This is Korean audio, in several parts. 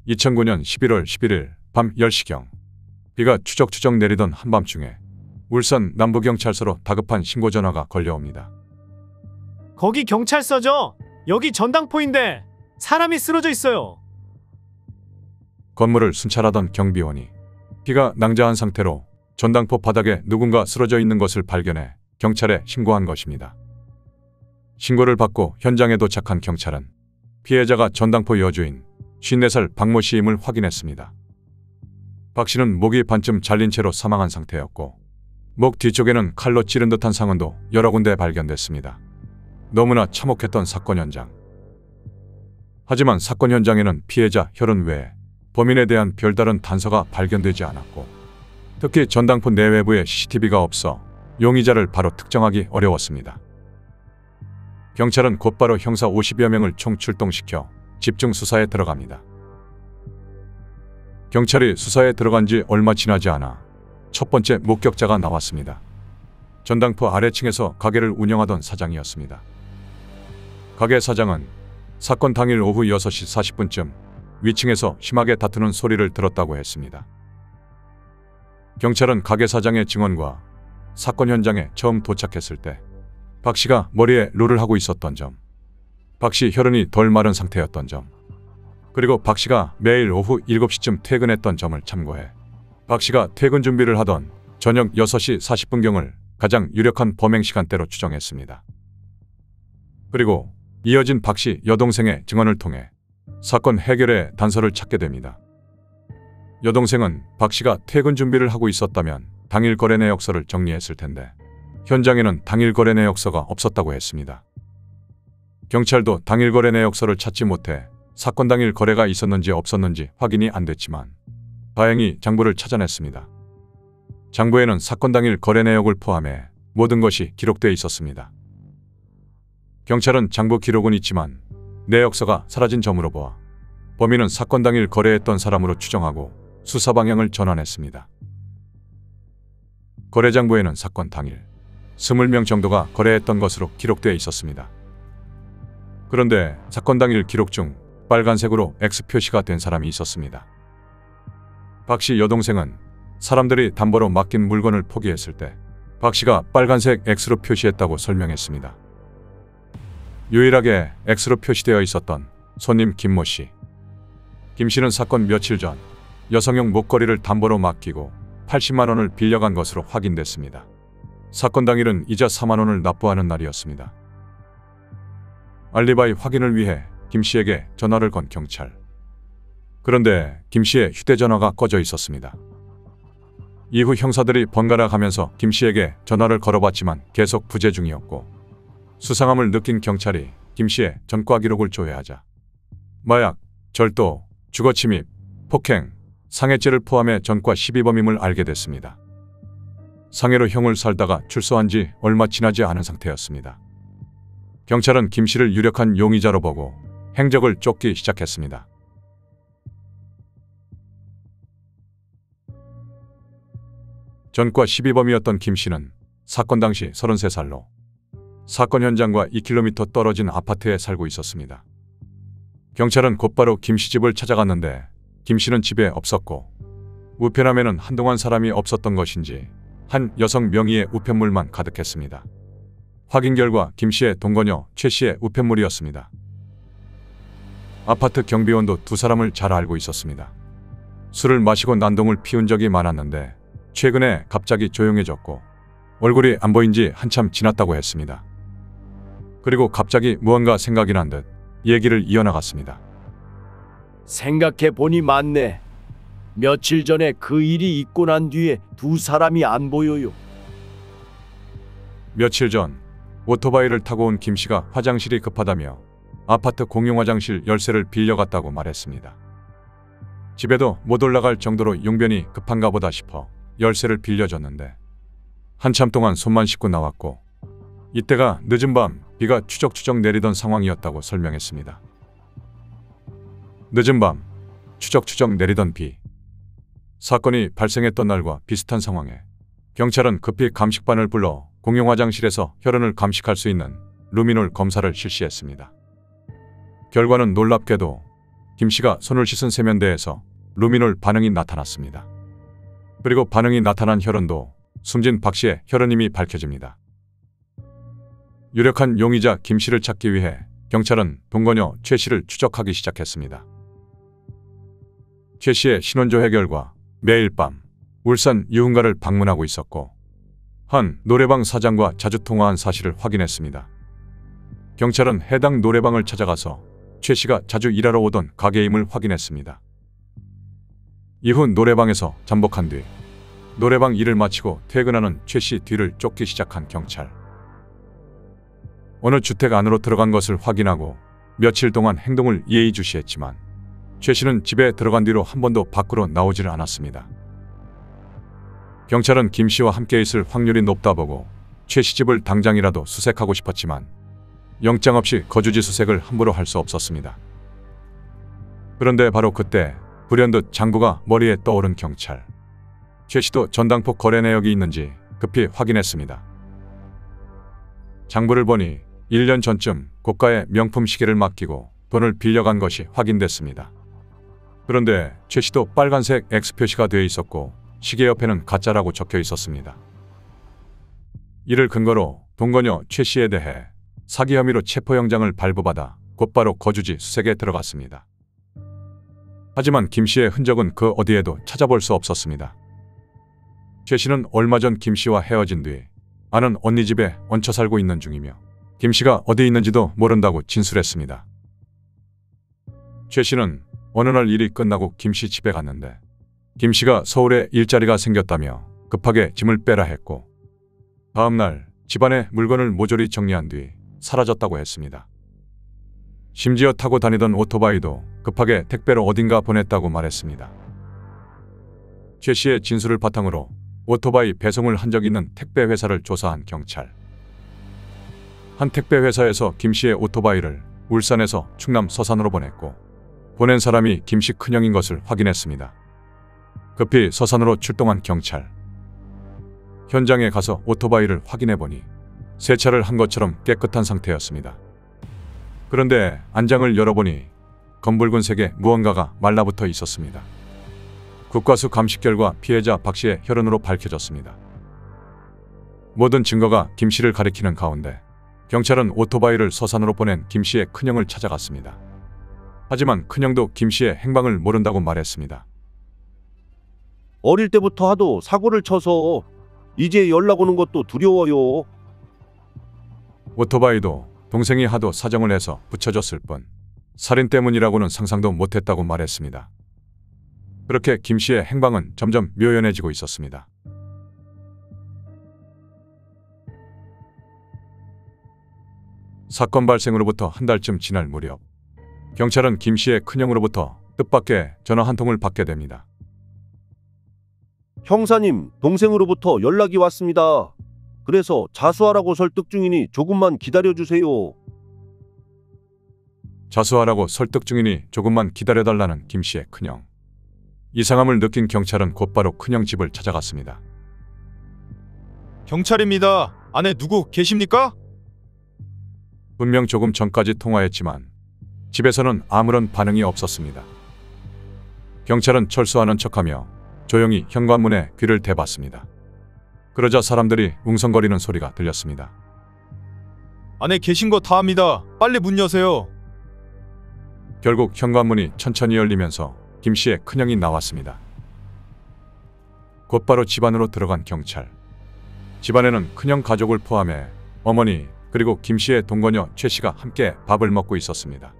2009년 11월 11일 밤 10시경 비가 추적추적 내리던 한밤중에 울산 남부경찰서로 다급한 신고 전화가 걸려옵니다. 거기 경찰서죠? 여기 전당포인데 사람이 쓰러져 있어요. 건물을 순찰하던 경비원이 피가 낭자한 상태로 전당포 바닥에 누군가 쓰러져 있는 것을 발견해 경찰에 신고한 것입니다. 신고를 받고 현장에 도착한 경찰은 피해자가 전당포 여주인 54살 박모 씨임을 확인했습니다. 박 씨는 목이 반쯤 잘린 채로 사망한 상태였고 목 뒤쪽에는 칼로 찌른 듯한 상흔도 여러 군데 발견됐습니다. 너무나 참혹했던 사건 현장. 하지만 사건 현장에는 피해자 혈흔 외에 범인에 대한 별다른 단서가 발견되지 않았고 특히 전당포 내외부에 CCTV가 없어 용의자를 바로 특정하기 어려웠습니다. 경찰은 곧바로 형사 50여 명을 총 출동시켜 집중 수사에 들어갑니다. 경찰이 수사에 들어간 지 얼마 지나지 않아 첫 번째 목격자가 나왔습니다. 전당포 아래층에서 가게를 운영하던 사장이었습니다. 가게 사장은 사건 당일 오후 6시 40분쯤 위층에서 심하게 다투는 소리를 들었다고 했습니다. 경찰은 가게 사장의 증언과 사건 현장에 처음 도착했을 때 박 씨가 머리에 롤을 하고 있었던 점, 박 씨 혈흔이 덜 마른 상태였던 점, 그리고 박 씨가 매일 오후 7시쯤 퇴근했던 점을 참고해 박 씨가 퇴근 준비를 하던 저녁 6시 40분경을 가장 유력한 범행 시간대로 추정했습니다. 그리고 이어진 박 씨 여동생의 증언을 통해 사건 해결의 단서를 찾게 됩니다. 여동생은 박 씨가 퇴근 준비를 하고 있었다면 당일 거래 내역서를 정리했을 텐데 현장에는 당일 거래 내역서가 없었다고 했습니다. 경찰도 당일 거래 내역서를 찾지 못해 사건 당일 거래가 있었는지 없었는지 확인이 안 됐지만 다행히 장부를 찾아냈습니다. 장부에는 사건 당일 거래 내역을 포함해 모든 것이 기록되어 있었습니다. 경찰은 장부 기록은 있지만 내역서가 사라진 점으로 보아 범인은 사건 당일 거래했던 사람으로 추정하고 수사 방향을 전환했습니다. 거래장부에는 사건 당일 20명 정도가 거래했던 것으로 기록되어 있었습니다. 그런데 사건 당일 기록 중 빨간색으로 X 표시가 된 사람이 있었습니다. 박 씨 여동생은 사람들이 담보로 맡긴 물건을 포기했을 때 박 씨가 빨간색 X로 표시했다고 설명했습니다. 유일하게 X로 표시되어 있었던 손님 김모 씨. 김 씨는 사건 며칠 전 여성용 목걸이를 담보로 맡기고 80만 원을 빌려간 것으로 확인됐습니다. 사건 당일은 이자 4만 원을 납부하는 날이었습니다. 알리바이 확인을 위해 김 씨에게 전화를 건 경찰. 그런데 김 씨의 휴대전화가 꺼져 있었습니다. 이후 형사들이 번갈아 가면서 김 씨에게 전화를 걸어봤지만 계속 부재 중이었고 수상함을 느낀 경찰이 김 씨의 전과 기록을 조회하자 마약, 절도, 주거침입, 폭행, 상해죄를 포함해 전과 12범임을 알게 됐습니다. 상해로 형을 살다가 출소한 지 얼마 지나지 않은 상태였습니다. 경찰은 김 씨를 유력한 용의자로 보고 행적을 쫓기 시작했습니다. 전과 12범이었던 김 씨는 사건 당시 33살로 사건 현장과 2km 떨어진 아파트에 살고 있었습니다. 경찰은 곧바로 김 씨 집을 찾아갔는데 김 씨는 집에 없었고 우편함에는 한동안 사람이 없었던 것인지 한 여성 명의의 우편물만 가득했습니다. 확인 결과 김 씨의 동거녀 최 씨의 우편물이었습니다. 아파트 경비원도 두 사람을 잘 알고 있었습니다. 술을 마시고 난동을 피운 적이 많았는데 최근에 갑자기 조용해졌고 얼굴이 안 보인 지 한참 지났다고 했습니다. 그리고 갑자기 무언가 생각이 난 듯 얘기를 이어나갔습니다. 생각해보니 맞네. 며칠 전에 그 일이 있고 난 뒤에 두 사람이 안 보여요. 며칠 전 오토바이를 타고 온 김 씨가 화장실이 급하다며 아파트 공용 화장실 열쇠를 빌려갔다고 말했습니다. 집에도 못 올라갈 정도로 용변이 급한가 보다 싶어 열쇠를 빌려줬는데 한참 동안 손만 씻고 나왔고 이때가 늦은 밤 비가 추적추적 내리던 상황이었다고 설명했습니다. 늦은 밤 추적추적 내리던 비. 사건이 발생했던 날과 비슷한 상황에 경찰은 급히 감식반을 불러 공용 화장실에서 혈흔을 감식할 수 있는 루미놀 검사를 실시했습니다. 결과는 놀랍게도 김 씨가 손을 씻은 세면대에서 루미놀 반응이 나타났습니다. 그리고 반응이 나타난 혈흔도 숨진 박 씨의 혈흔임이 밝혀집니다. 유력한 용의자 김 씨를 찾기 위해 경찰은 동거녀 최 씨를 추적하기 시작했습니다. 최 씨의 신원조회 결과 매일 밤 울산 유흥가를 방문하고 있었고 한 노래방 사장과 자주 통화한 사실을 확인했습니다. 경찰은 해당 노래방을 찾아가서 최 씨가 자주 일하러 오던 가게임을 확인했습니다. 이후 노래방에서 잠복한 뒤 노래방 일을 마치고 퇴근하는 최 씨 뒤를 쫓기 시작한 경찰. 어느 주택 안으로 들어간 것을 확인하고 며칠 동안 행동을 예의주시했지만 최 씨는 집에 들어간 뒤로 한 번도 밖으로 나오지를 않았습니다. 경찰은 김 씨와 함께 있을 확률이 높다 보고 최 씨 집을 당장이라도 수색하고 싶었지만 영장 없이 거주지 수색을 함부로 할 수 없었습니다. 그런데 바로 그때 불현듯 장부가 머리에 떠오른 경찰. 최 씨도 전당포 거래 내역이 있는지 급히 확인했습니다. 장부를 보니 1년 전쯤 고가의 명품 시계를 맡기고 돈을 빌려간 것이 확인됐습니다. 그런데 최 씨도 빨간색 X 표시가 되어 있었고 시계 옆에는 가짜라고 적혀 있었습니다. 이를 근거로 동거녀 최 씨에 대해 사기 혐의로 체포영장을 발부받아 곧바로 거주지 수색에 들어갔습니다. 하지만 김 씨의 흔적은 그 어디에도 찾아볼 수 없었습니다. 최 씨는 얼마 전 김 씨와 헤어진 뒤 아는 언니 집에 얹혀 살고 있는 중이며 김 씨가 어디 있는지도 모른다고 진술했습니다. 최 씨는 어느 날 일이 끝나고 김 씨 집에 갔는데 김 씨가 서울에 일자리가 생겼다며 급하게 짐을 빼라 했고 다음 날 집안의 물건을 모조리 정리한 뒤 사라졌다고 했습니다. 심지어 타고 다니던 오토바이도 급하게 택배로 어딘가 보냈다고 말했습니다. 최 씨의 진술을 바탕으로 오토바이 배송을 한 적 있는 택배 회사를 조사한 경찰. 한 택배 회사에서 김 씨의 오토바이를 울산에서 충남 서산으로 보냈고 보낸 사람이 김 씨 큰형인 것을 확인했습니다. 급히 서산으로 출동한 경찰. 현장에 가서 오토바이를 확인해 보니 세차를 한 것처럼 깨끗한 상태였습니다. 그런데 안장을 열어보니 검붉은색의 무언가가 말라붙어 있었습니다. 국과수 감식 결과 피해자 박 씨의 혈흔으로 밝혀졌습니다. 모든 증거가 김 씨를 가리키는 가운데 경찰은 오토바이를 서산으로 보낸 김 씨의 큰형을 찾아갔습니다. 하지만 큰형도 김 씨의 행방을 모른다고 말했습니다. 어릴 때부터 하도 사고를 쳐서 이제 연락 오는 것도 두려워요. 오토바이도 동생이 하도 사정을 해서 붙여줬을 뿐 살인 때문이라고는 상상도 못했다고 말했습니다. 그렇게 김 씨의 행방은 점점 묘연해지고 있었습니다. 사건 발생으로부터 한 달쯤 지날 무렵 경찰은 김 씨의 큰형으로부터 뜻밖의 전화 한 통을 받게 됩니다. 형사님, 동생으로부터 연락이 왔습니다. 그래서 자수하라고 설득 중이니 조금만 기다려주세요. 자수하라고 설득 중이니 조금만 기다려달라는 김 씨의 큰형. 이상함을 느낀 경찰은 곧바로 큰형 집을 찾아갔습니다. 경찰입니다. 안에 누구 계십니까? 분명 조금 전까지 통화했지만 집에서는 아무런 반응이 없었습니다. 경찰은 철수하는 척하며 조용히 현관문에 귀를 대봤습니다. 그러자 사람들이 웅성거리는 소리가 들렸습니다. 안에 계신 거 다 압니다. 빨리 문 여세요. 결국 현관문이 천천히 열리면서 김 씨의 큰형이 나왔습니다. 곧바로 집안으로 들어간 경찰. 집안에는 큰형 가족을 포함해 어머니 그리고 김 씨의 동거녀 최 씨가 함께 밥을 먹고 있었습니다.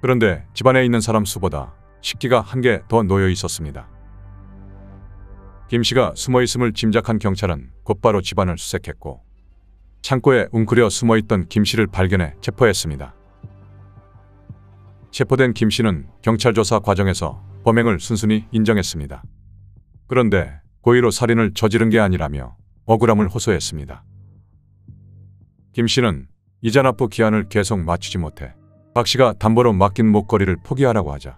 그런데 집안에 있는 사람 수보다 식기가 한 개 더 놓여 있었습니다. 김 씨가 숨어있음을 짐작한 경찰은 곧바로 집안을 수색했고 창고에 웅크려 숨어있던 김 씨를 발견해 체포했습니다. 체포된 김 씨는 경찰 조사 과정에서 범행을 순순히 인정했습니다. 그런데 고의로 살인을 저지른 게 아니라며 억울함을 호소했습니다. 김 씨는 이자 납부 기한을 계속 맞추지 못해 박 씨가 담보로 맡긴 목걸이를 포기하라고 하자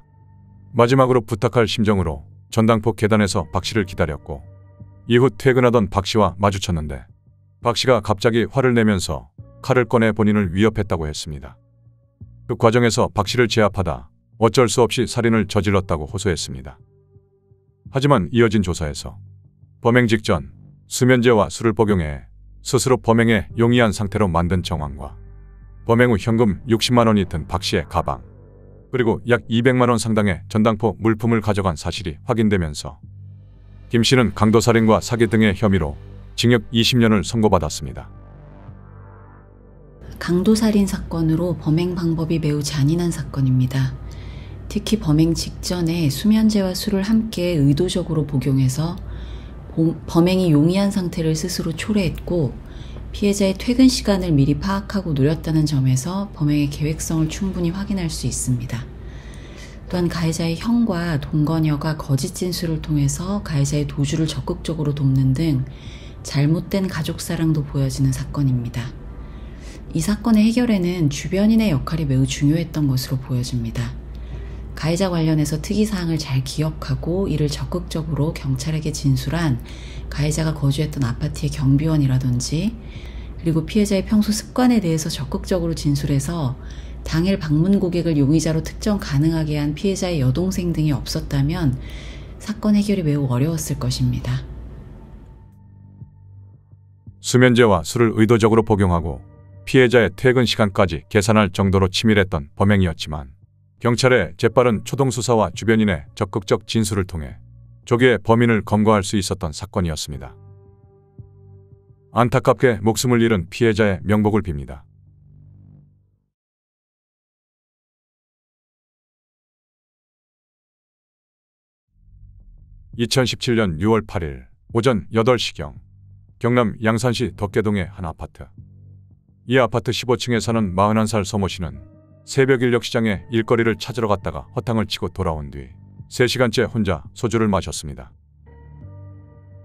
마지막으로 부탁할 심정으로 전당포 계단에서 박 씨를 기다렸고 이후 퇴근하던 박 씨와 마주쳤는데 박 씨가 갑자기 화를 내면서 칼을 꺼내 본인을 위협했다고 했습니다. 그 과정에서 박 씨를 제압하다 어쩔 수 없이 살인을 저질렀다고 호소했습니다. 하지만 이어진 조사에서 범행 직전 수면제와 술을 복용해 스스로 범행에 용이한 상태로 만든 정황과 범행 후 현금 60만 원이 든 박 씨의 가방, 그리고 약 200만 원 상당의 전당포 물품을 가져간 사실이 확인되면서 김 씨는 강도살인과 사기 등의 혐의로 징역 20년을 선고받았습니다. 강도살인 사건으로 범행 방법이 매우 잔인한 사건입니다. 특히 범행 직전에 수면제와 술을 함께 의도적으로 복용해서 범행이 용이한 상태를 스스로 초래했고 피해자의 퇴근 시간을 미리 파악하고 노렸다는 점에서 범행의 계획성을 충분히 확인할 수 있습니다. 또한 가해자의 형과 동거녀가 거짓 진술을 통해서 가해자의 도주를 적극적으로 돕는 등 잘못된 가족사랑도 보여지는 사건입니다. 이 사건의 해결에는 주변인의 역할이 매우 중요했던 것으로 보여집니다. 가해자 관련해서 특이사항을 잘 기억하고 이를 적극적으로 경찰에게 진술한 가해자가 거주했던 아파트의 경비원이라든지, 그리고 피해자의 평소 습관에 대해서 적극적으로 진술해서 당일 방문 고객을 용의자로 특정 가능하게 한 피해자의 여동생 등이 없었다면 사건 해결이 매우 어려웠을 것입니다. 수면제와 술을 의도적으로 복용하고 피해자의 퇴근 시간까지 계산할 정도로 치밀했던 범행이었지만 경찰의 재빠른 초동 수사와 주변인의 적극적 진술을 통해 조기에 범인을 검거할 수 있었던 사건이었습니다. 안타깝게 목숨을 잃은 피해자의 명복을 빕니다. (2017년 6월 8일) 오전 8시경 경남 양산시 덕계동의 한 아파트. 이 아파트 15층에 사는 41살 서모 씨는 새벽 인력 시장에 일거리를 찾으러 갔다가 허탕을 치고 돌아온 뒤 3시간째 혼자 소주를 마셨습니다.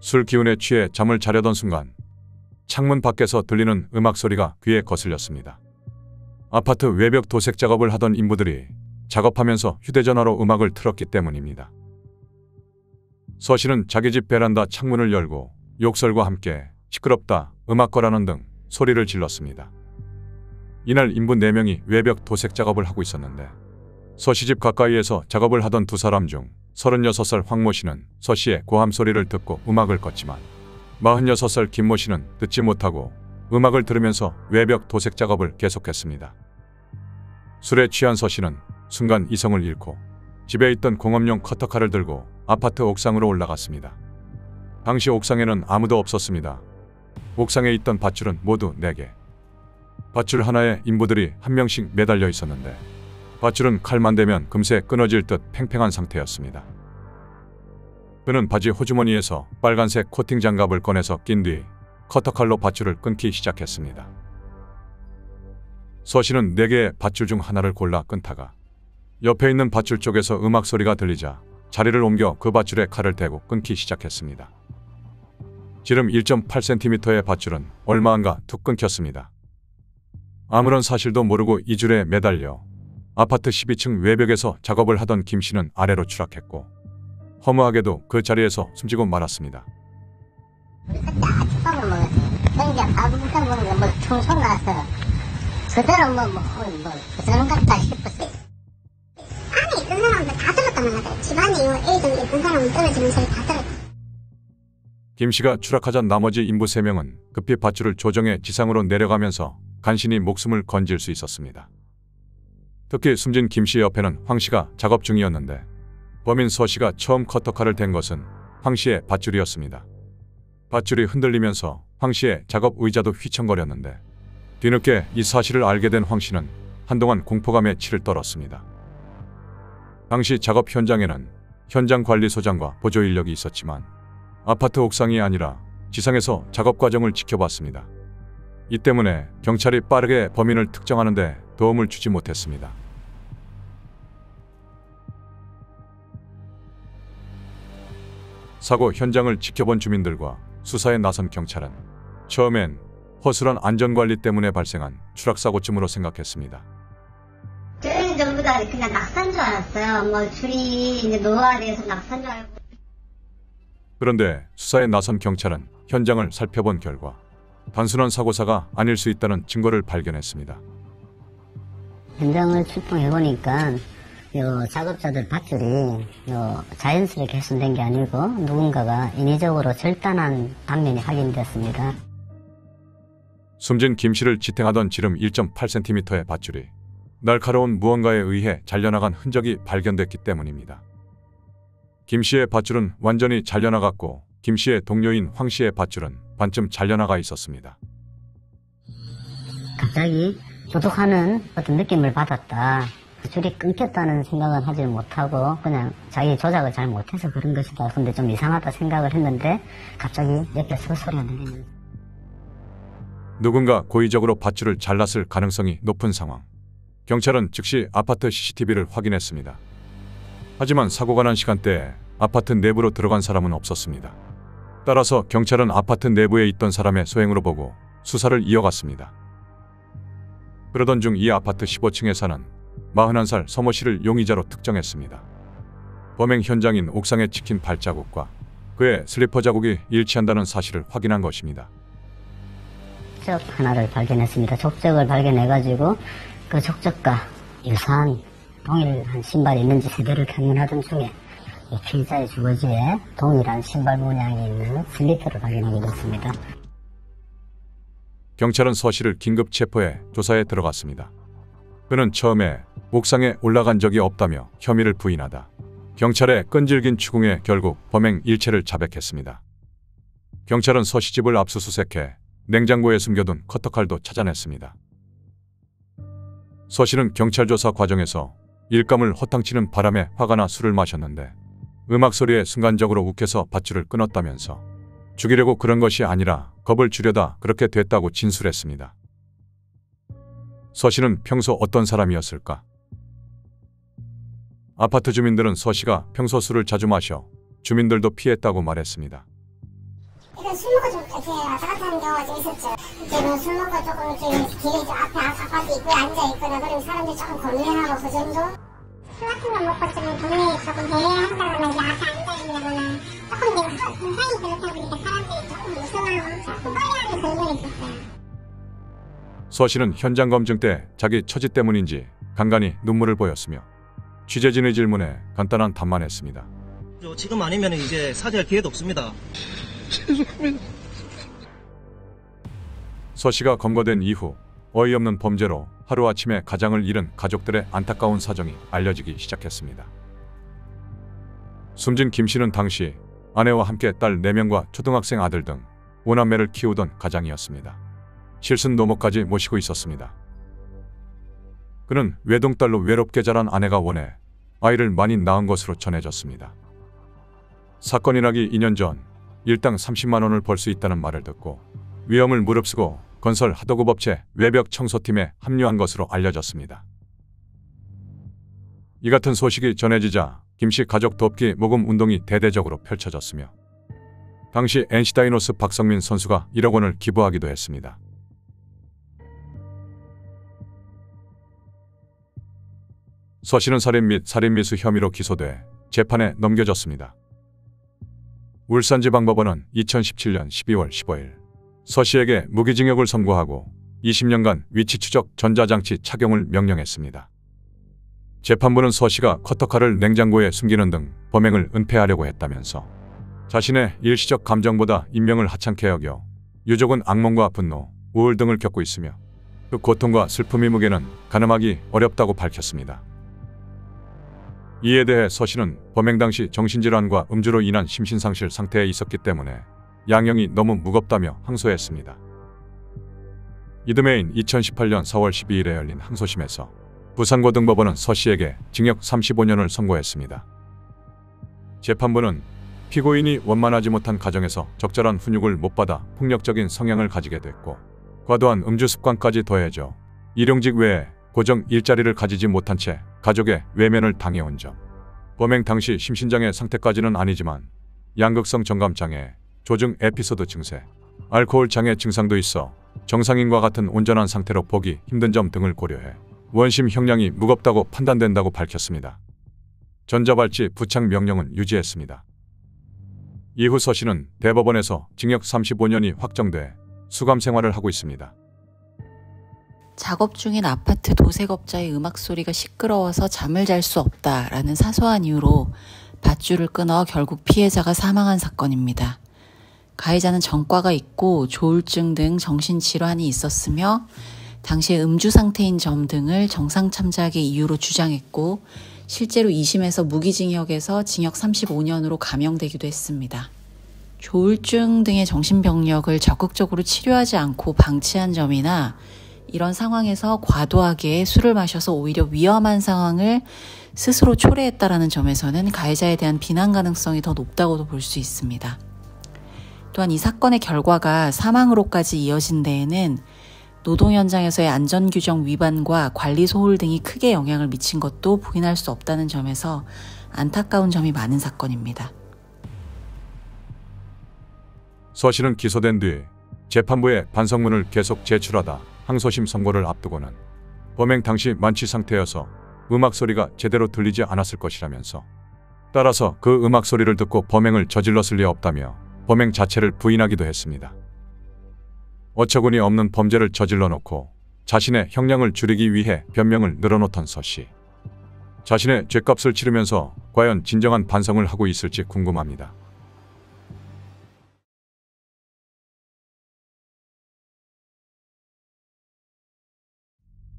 술 기운에 취해 잠을 자려던 순간 창문 밖에서 들리는 음악 소리가 귀에 거슬렸습니다. 아파트 외벽 도색 작업을 하던 인부들이 작업하면서 휴대전화로 음악을 틀었기 때문입니다. 서 씨는 자기 집 베란다 창문을 열고 욕설과 함께 시끄럽다, 음악 거라는 등 소리를 질렀습니다. 이날 인부 4명이 외벽 도색 작업을 하고 있었는데 서 씨 집 가까이에서 작업을 하던 두 사람 중 36살 황모 씨는 서 씨의 고함 소리를 듣고 음악을 껐지만 46살 김모 씨는 듣지 못하고 음악을 들으면서 외벽 도색 작업을 계속했습니다. 술에 취한 서 씨는 순간 이성을 잃고 집에 있던 공업용 커터칼을 들고 아파트 옥상으로 올라갔습니다. 당시 옥상에는 아무도 없었습니다. 옥상에 있던 밧줄은 모두 4개. 밧줄 하나에 인부들이 한 명씩 매달려 있었는데 밧줄은 칼만 대면 금세 끊어질 듯 팽팽한 상태였습니다. 그는 바지 호주머니에서 빨간색 코팅 장갑을 꺼내서 낀 뒤 커터칼로 밧줄을 끊기 시작했습니다. 서 씨는 4개의 밧줄 중 하나를 골라 끊다가 옆에 있는 밧줄 쪽에서 음악 소리가 들리자 자리를 옮겨 그 밧줄에 칼을 대고 끊기 시작했습니다. 지름 1.8cm의 밧줄은 얼마 안가 툭 끊겼습니다. 아무런 사실도 모르고 이 줄에 매달려 아파트 12층 외벽에서 작업을 하던 김 씨는 아래로 추락했고 허무하게도 그 자리에서 숨지고 말았습니다. 그때 아직도 굉장히 가부부터 보는 거 청소 나서 그대로 그런 것 같다 싶었어요. 안에 있던 사람들 다 들었단 말이야. 집안에 애들 있던 사람은 떨어지는 소리 다 들었다. 김 씨가 추락하자 나머지 인부 3명은 급히 밧줄을 조정해 지상으로 내려가면서 간신히 목숨을 건질 수 있었습니다. 특히 숨진 김 씨 옆에는 황 씨가 작업 중이었는데 범인 서 씨가 처음 커터칼을 댄 것은 황 씨의 밧줄이었습니다. 밧줄이 흔들리면서 황 씨의 작업 의자도 휘청거렸는데 뒤늦게 이 사실을 알게 된 황 씨는 한동안 공포감에 치를 떨었습니다. 당시 작업 현장에는 현장 관리소장과 보조 인력이 있었지만 아파트 옥상이 아니라 지상에서 작업 과정을 지켜봤습니다. 이 때문에 경찰이 빠르게 범인을 특정하는 데 도움을 주지 못했습니다. 사고 현장을 지켜본 주민들과 수사에 나선 경찰은 처음엔 허술한 안전관리 때문에 발생한 추락사고쯤으로 생각했습니다. 저희는 전부 다 그냥 낙사인 줄 알았어요. 줄이 이제 노화돼서 낙사인 줄 알고. 그런데 수사에 나선 경찰은 현장을 살펴본 결과 단순한 사고사가 아닐 수 있다는 증거를 발견했습니다. 현장을 출동해보니까 요 작업자들 밧줄이 요 자연스럽게 훼손된 게 아니고 누군가가 인위적으로 절단한 단면이 확인되었습니다. 숨진 김 씨를 지탱하던 지름 1.8cm의 밧줄이 날카로운 무언가에 의해 잘려나간 흔적이 발견됐기 때문입니다. 김 씨의 밧줄은 완전히 잘려나갔고 김 씨의 동료인 황 씨의 밧줄은 반쯤 잘려나가 있었습니다. 갑자기 조독하는 어떤 느낌을 받았다. 줄이 끊겼다는 생각은 하지 못하고 그냥 자기 조작을 잘 못해서 그런 것이다. 근데 좀 이상하다 생각을 했는데 갑자기 옆에서 소리가 들리는. 누군가 고의적으로 밧줄을 잘랐을 가능성이 높은 상황. 경찰은 즉시 아파트 CCTV를 확인했습니다. 하지만 사고가 난 시간대에 아파트 내부로 들어간 사람은 없었습니다. 따라서 경찰은 아파트 내부에 있던 사람의 소행으로 보고 수사를 이어갔습니다. 그러던 중 이 아파트 15층에 사는 41살 서모 씨를 용의자로 특정했습니다. 범행 현장인 옥상에 찍힌 발자국과 그의 슬리퍼 자국이 일치한다는 사실을 확인한 것입니다. 족적 하나를 발견했습니다. 족적을 발견해가지고 그 족적과 유사한 동일한 신발이 있는지 세대를 견문하던 중에 이 피의자의 주거지에 동일한 신발 모양이 있는 슬리퍼를 발견하게 됐습니다. 경찰은 서 씨를 긴급 체포해 조사에 들어갔습니다. 그는 처음에 옥상에 올라간 적이 없다며 혐의를 부인하다 경찰의 끈질긴 추궁에 결국 범행 일체를 자백했습니다. 경찰은 서 씨 집을 압수수색해 냉장고에 숨겨둔 커터칼도 찾아냈습니다. 서 씨는 경찰 조사 과정에서 일감을 허탕치는 바람에 화가 나 술을 마셨는데 음악 소리에 순간적으로 욱해서 밧줄을 끊었다면서 죽이려고 그런 것이 아니라 겁을 주려다 그렇게 됐다고 진술했습니다. 서 씨는 평소 어떤 사람이었을까? 아파트 주민들은 서 씨가 평소 술을 자주 마셔 주민들도 피했다고 말했습니다. 일단 술 먹고 좀 이렇게 왔다 갔다 하는 경우가 좀 있었죠. 이제 술 먹고 조금 이렇게 길에 좀 앞에 아파트 입구에 앉아있거나 그러면 사람들이 조금 건네하고 그 정도? 술 같은 거 먹고 좀 동네에 조금 대회한다거나 이제 앞에 앉아있다거나 조금 이제 인상이 그렇다 보니까 사람들이 조금 무서워하고 자꾸 꺼려하는 그런 게 있었어요. 서 씨는 현장 검증 때 자기 처지 때문인지 간간히 눈물을 보였으며 취재진의 질문에 간단한 답만 했습니다. 지금 아니면 이제 사죄할 기회도 없습니다. 죄송합니다. 서 씨가 검거된 이후 어이없는 범죄로 하루아침에 가장을 잃은 가족들의 안타까운 사정이 알려지기 시작했습니다. 숨진 김 씨는 당시 아내와 함께 딸 4명과 초등학생 아들 등 5남매를 키우던 가장이었습니다. 실순 노모까지 모시고 있었습니다. 그는 외동딸로 외롭게 자란 아내가 원해 아이를 많이 낳은 것으로 전해졌습니다. 사건이 나기 2년 전 일당 30만 원을 벌 수 있다는 말을 듣고 위험을 무릅쓰고 건설 하도급업체 외벽 청소팀에 합류한 것으로 알려졌습니다. 이 같은 소식이 전해지자 김씨 가족 돕기 모금 운동이 대대적으로 펼쳐졌으며 당시 NC 다이노스 박성민 선수가 1억 원을 기부하기도 했습니다. 서 씨는 살인 및 살인미수 혐의로 기소돼 재판에 넘겨졌습니다. 울산지방법원은 2017년 12월 15일 서 씨에게 무기징역을 선고하고 20년간 위치추적 전자장치 착용을 명령했습니다. 재판부는 서 씨가 커터칼을 냉장고에 숨기는 등 범행을 은폐하려고 했다면서 자신의 일시적 감정보다 인명을 하찮게 여겨 유족은 악몽과 분노, 우울 등을 겪고 있으며 그 고통과 슬픔의 무게는 가늠하기 어렵다고 밝혔습니다. 이에 대해 서 씨는 범행 당시 정신질환과 음주로 인한 심신상실 상태에 있었기 때문에 양형이 너무 무겁다며 항소했습니다. 이듬해인 2018년 4월 12일에 열린 항소심에서 부산고등법원은 서 씨에게 징역 35년을 선고했습니다. 재판부는 피고인이 원만하지 못한 가정에서 적절한 훈육을 못 받아 폭력적인 성향을 가지게 됐고 과도한 음주 습관까지 더해져 일용직 외에 고정 일자리를 가지지 못한 채 가족의 외면을 당해온 점, 범행 당시 심신장애 상태까지는 아니지만 양극성 정감장애, 조증 에피소드 증세, 알코올 장애 증상도 있어 정상인과 같은 온전한 상태로 보기 힘든 점 등을 고려해 원심 형량이 무겁다고 판단된다고 밝혔습니다. 전자발찌 부착 명령은 유지했습니다. 이후 서 씨는 대법원에서 징역 35년이 확정돼 수감 생활을 하고 있습니다. 작업 중인 아파트 도색업자의 음악 소리가 시끄러워서 잠을 잘 수 없다라는 사소한 이유로 밧줄을 끊어 결국 피해자가 사망한 사건입니다. 가해자는 전과가 있고 조울증 등 정신질환이 있었으며 당시에 음주 상태인 점 등을 정상참작의 이유로 주장했고 실제로 2심에서 무기징역에서 징역 35년으로 감형되기도 했습니다. 조울증 등의 정신병력을 적극적으로 치료하지 않고 방치한 점이나 이런 상황에서 과도하게 술을 마셔서 오히려 위험한 상황을 스스로 초래했다라는 점에서는 가해자에 대한 비난 가능성이 더 높다고도 볼 수 있습니다. 또한 이 사건의 결과가 사망으로까지 이어진 데에는 노동 현장에서의 안전규정 위반과 관리 소홀 등이 크게 영향을 미친 것도 부인할 수 없다는 점에서 안타까운 점이 많은 사건입니다. 서 씨는 기소된 뒤 재판부에 반성문을 계속 제출하다 항소심 선고를 앞두고는 범행 당시 만취 상태여서 음악 소리가 제대로 들리지 않았을 것이라면서 따라서 그 음악 소리를 듣고 범행을 저질렀을 리 없다며 범행 자체를 부인하기도 했습니다. 어처구니 없는 범죄를 저질러 놓고 자신의 형량을 줄이기 위해 변명을 늘어놓던 서 씨. 자신의 죗값을 치르면서 과연 진정한 반성을 하고 있을지 궁금합니다.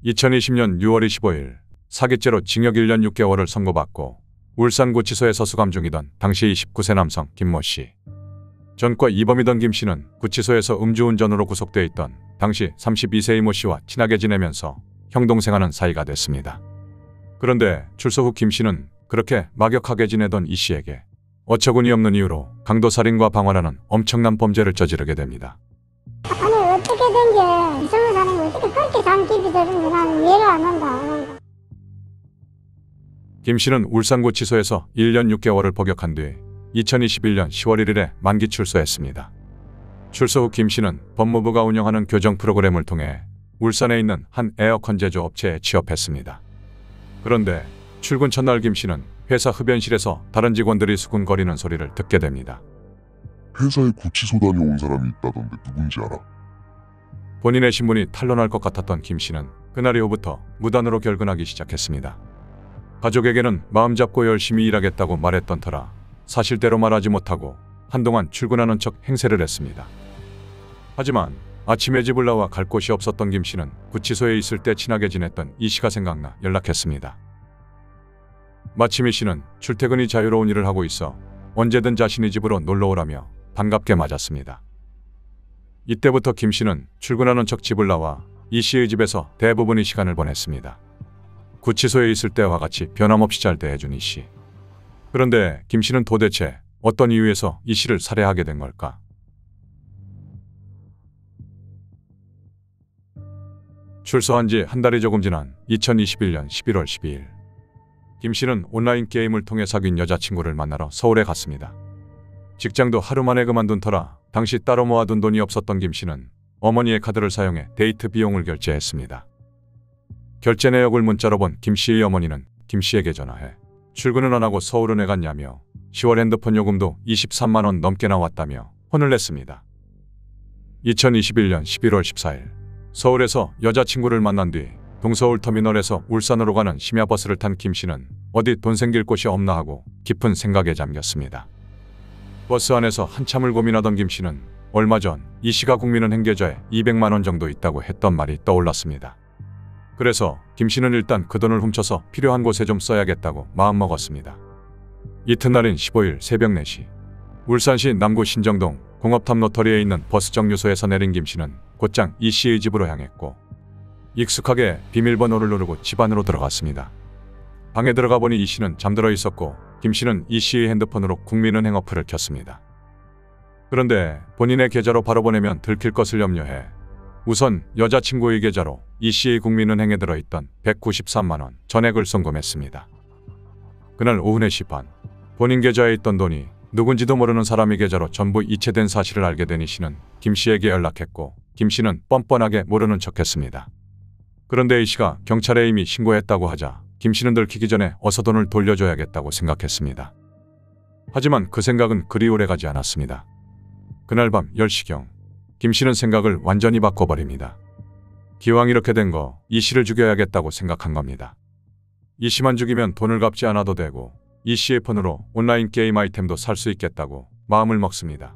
(2020년 6월 25일) 사기죄로 징역 1년 6개월을 선고받고 울산구치소에서 수감 중이던 당시 29세 남성 김모 씨. 전과 이범이던 김 씨는 구치소에서 음주운전으로 구속돼 있던 당시 32세의 모 씨와 친하게 지내면서 형동생하는 사이가 됐습니다. 그런데 출소 후 김 씨는 그렇게 막역하게 지내던 이 씨에게 어처구니 없는 이유로 강도살인과 방화라는 엄청난 범죄를 저지르게 됩니다. 아니 어떻게 된 게 이성을 사람이 어떻게 그렇게 잠기비 되는지 나는 이해를 안 한다. 김 씨는 울산구치소에서 1년 6개월을 복역한 뒤 2021년 10월 1일에 만기 출소했습니다. 출소 후 김 씨는 법무부가 운영하는 교정 프로그램을 통해 울산에 있는 한 에어컨 제조 업체에 취업했습니다. 그런데 출근 첫날 김 씨는 회사 흡연실에서 다른 직원들이 수군거리는 소리를 듣게 됩니다. 회사에 구치소 다녀온 사람이 있다던데 누군지 알아? 본인의 신분이 탄로날 것 같았던 김 씨는 그날 이후부터 무단으로 결근하기 시작했습니다. 가족에게는 마음 잡고 열심히 일하겠다고 말했던 터라 사실대로 말하지 못하고 한동안 출근하는 척 행세를 했습니다. 하지만 아침에 집을 나와 갈 곳이 없었던 김 씨는 구치소에 있을 때 친하게 지냈던 이 씨가 생각나 연락했습니다. 마침 이 씨는 출퇴근이 자유로운 일을 하고 있어 언제든 자신의 집으로 놀러오라며 반갑게 맞았습니다. 이때부터 김 씨는 출근하는 척 집을 나와 이 씨의 집에서 대부분의 시간을 보냈습니다. 구치소에 있을 때와 같이 변함없이 잘 대해준 이 씨. 그런데 김 씨는 도대체 어떤 이유에서 이 씨를 살해하게 된 걸까? 출소한 지 한 달이 조금 지난 2021년 11월 12일. 김 씨는 온라인 게임을 통해 사귄 여자친구를 만나러 서울에 갔습니다. 직장도 하루 만에 그만둔 터라 당시 따로 모아둔 돈이 없었던 김 씨는 어머니의 카드를 사용해 데이트 비용을 결제했습니다. 결제 내역을 문자로 본 김 씨의 어머니는 김 씨에게 전화해 출근은 안 하고 서울은 왜 갔냐며 10월 핸드폰 요금도 23만 원 넘게 나왔다며 혼을 냈습니다. 2021년 11월 14일 서울에서 여자친구를 만난 뒤 동서울 터미널에서 울산으로 가는 심야버스를 탄 김 씨는 어디 돈 생길 곳이 없나 하고 깊은 생각에 잠겼습니다. 버스 안에서 한참을 고민하던 김 씨는 얼마 전 이 씨가 국민은 행계좌에 200만 원 정도 있다고 했던 말이 떠올랐습니다. 그래서 김 씨는 일단 그 돈을 훔쳐서 필요한 곳에 좀 써야겠다고 마음먹었습니다. 이튿날인 15일 새벽 4시 울산시 남구 신정동 공업탑 로터리에 있는 버스 정류소에서 내린 김 씨는 곧장 이 씨의 집으로 향했고 익숙하게 비밀번호를 누르고 집 안으로 들어갔습니다. 방에 들어가 보니 이 씨는 잠들어 있었고 김 씨는 이 씨의 핸드폰으로 국민은행 어플을 켰습니다. 그런데 본인의 계좌로 바로 보내면 들킬 것을 염려해 우선 여자친구의 계좌로 이 씨의 국민은행에 들어있던 193만 원 전액을 송금했습니다. 그날 오후 4시 반 본인 계좌에 있던 돈이 누군지도 모르는 사람의 계좌로 전부 이체된 사실을 알게 된 이 씨는 김 씨에게 연락했고 김 씨는 뻔뻔하게 모르는 척했습니다. 그런데 이 씨가 경찰에 이미 신고했다고 하자 김 씨는 들키기 전에 어서 돈을 돌려줘야겠다고 생각했습니다. 하지만 그 생각은 그리 오래가지 않았습니다. 그날 밤 10시경 김 씨는 생각을 완전히 바꿔버립니다. 기왕 이렇게 된 거 이 씨를 죽여야겠다고 생각한 겁니다. 이 씨만 죽이면 돈을 갚지 않아도 되고 이 씨의 폰으로 온라인 게임 아이템도 살 수 있겠다고 마음을 먹습니다.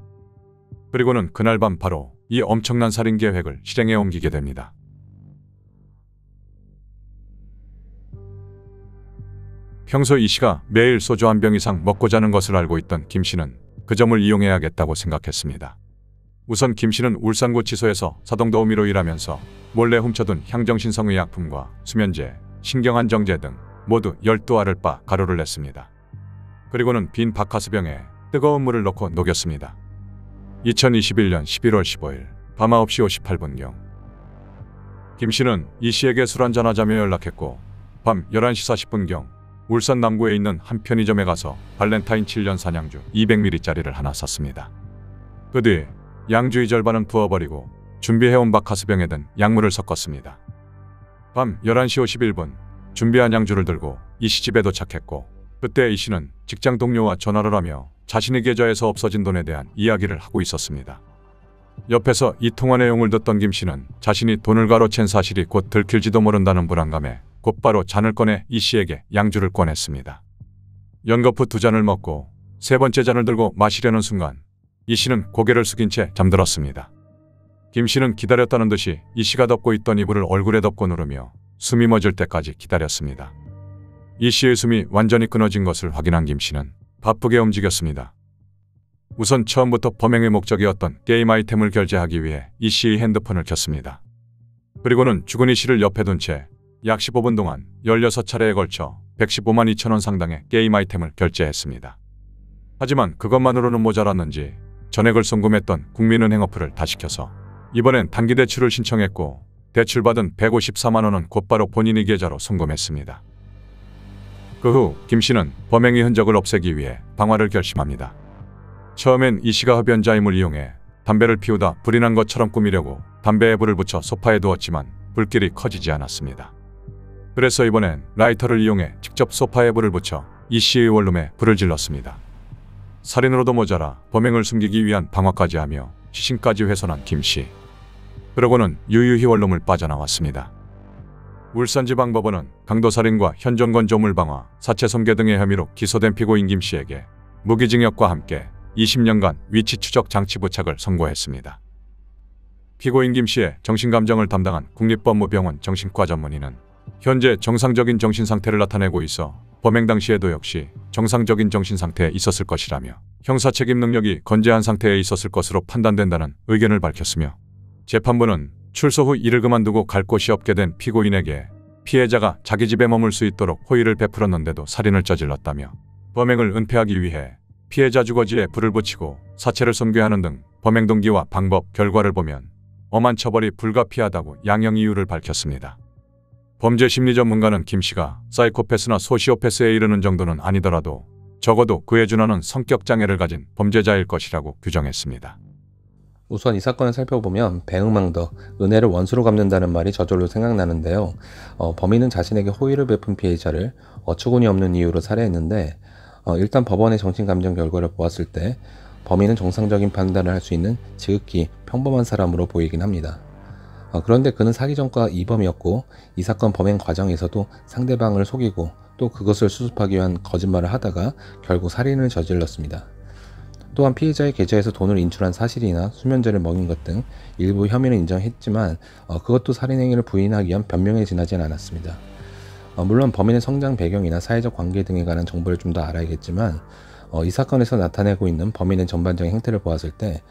그리고는 그날 밤 바로 이 엄청난 살인 계획을 실행에 옮기게 됩니다. 평소 이 씨가 매일 소주 한 병 이상 먹고 자는 것을 알고 있던 김 씨는 그 점을 이용해야겠다고 생각했습니다. 우선 김 씨는 울산구치소에서 사동도우미로 일하면서 몰래 훔쳐둔 향정신성의약품과 수면제, 신경안정제 등 모두 12알을 빠 가루를 냈습니다. 그리고는 빈 바카스병에 뜨거운 물을 넣고 녹였습니다. 2021년 11월 15일 밤 9시 58분경 김 씨는 이 씨에게 술 한잔 하자며 연락했고 밤 11시 40분경 울산 남구에 있는 한 편의점에 가서 발렌타인 7년 산양주 200ml짜리를 하나 샀습니다. 그 뒤 양주의 절반은 부어버리고 준비해온 바카스병에 든 약물을 섞었습니다. 밤 11시 51분 준비한 양주를 들고 이 씨 집에 도착했고 그때 이 씨는 직장 동료와 전화를 하며 자신의 계좌에서 없어진 돈에 대한 이야기를 하고 있었습니다. 옆에서 이 통화 내용을 듣던 김 씨는 자신이 돈을 가로챈 사실이 곧 들킬지도 모른다는 불안감에 곧바로 잔을 꺼내 이 씨에게 양주를 꺼냈습니다. 연거푸 2잔을 먹고 세 번째 잔을 들고 마시려는 순간 이 씨는 고개를 숙인 채 잠들었습니다. 김 씨는 기다렸다는 듯이 이 씨가 덮고 있던 이불을 얼굴에 덮고 누르며 숨이 멎을 때까지 기다렸습니다. 이 씨의 숨이 완전히 끊어진 것을 확인한 김 씨는 바쁘게 움직였습니다. 우선 처음부터 범행의 목적이었던 게임 아이템을 결제하기 위해 이 씨의 핸드폰을 켰습니다. 그리고는 죽은 이 씨를 옆에 둔 채 약 15분 동안 16차례에 걸쳐 115만 2천 원 상당의 게임 아이템을 결제했습니다. 하지만 그것만으로는 모자랐는지 전액을 송금했던 국민은행 어플을 다시 켜서 이번엔 단기 대출을 신청했고 대출받은 154만 원은 곧바로 본인의 계좌로 송금했습니다. 그 후 김 씨는 범행의 흔적을 없애기 위해 방화를 결심합니다. 처음엔 이 씨가 흡연자임을 이용해 담배를 피우다 불이 난 것처럼 꾸미려고 담배에 불을 붙여 소파에 두었지만 불길이 커지지 않았습니다. 그래서 이번엔 라이터를 이용해 직접 소파에 불을 붙여 이 씨의 원룸에 불을 질렀습니다. 살인으로도 모자라 범행을 숨기기 위한 방화까지 하며 시신까지 훼손한 김 씨. 그러고는 유유히 원룸을 빠져나왔습니다. 울산지방법원은 강도살인과 현존건 조물방화, 사체 손괴 등의 혐의로 기소된 피고인 김 씨에게 무기징역과 함께 20년간 위치 추적 장치 부착을 선고했습니다. 피고인 김 씨의 정신감정을 담당한 국립법무병원 정신과 전문의는 현재 정상적인 정신상태를 나타내고 있어 범행 당시에도 역시 정상적인 정신상태에 있었을 것이라며 형사책임 능력이 건재한 상태에 있었을 것으로 판단된다는 의견을 밝혔으며 재판부는 출소 후 일을 그만두고 갈 곳이 없게 된 피고인에게 피해자가 자기 집에 머물 수 있도록 호의를 베풀었는데도 살인을 저질렀다며 범행을 은폐하기 위해 피해자 주거지에 불을 붙이고 사체를 손괴하는 등 범행 동기와 방법, 결과를 보면 엄한 처벌이 불가피하다고 양형 이유를 밝혔습니다. 범죄 심리 전문가는 김 씨가 사이코패스나 소시오패스에 이르는 정도는 아니더라도 적어도 그에 준하는 성격 장애를 가진 범죄자일 것이라고 규정했습니다. 우선 이 사건을 살펴보면 배응망덕, 은혜를 원수로 갚는다는 말이 저절로 생각나는데요. 범인은 자신에게 호의를 베푼 피해자를 어처구니 없는 이유로 살해했는데 일단 법원의 정신감정 결과를 보았을 때 범인은 정상적인 판단을 할 수 있는 지극히 평범한 사람으로 보이긴 합니다. 그런데 그는 사기 전과 이범이었고 이 사건 범행 과정에서도 상대방을 속이고 또 그것을 수습하기 위한 거짓말을 하다가 결국 살인을 저질렀습니다. 또한 피해자의 계좌에서 돈을 인출한 사실이나 수면제를 먹인 것 등 일부 혐의는 인정했지만 그것도 살인 행위를 부인하기 위한 변명에 지나진 않았습니다. 물론 범인의 성장 배경이나 사회적 관계 등에 관한 정보를 좀 더 알아야겠지만 이 사건에서 나타내고 있는 범인의 전반적인 행태를 보았을 때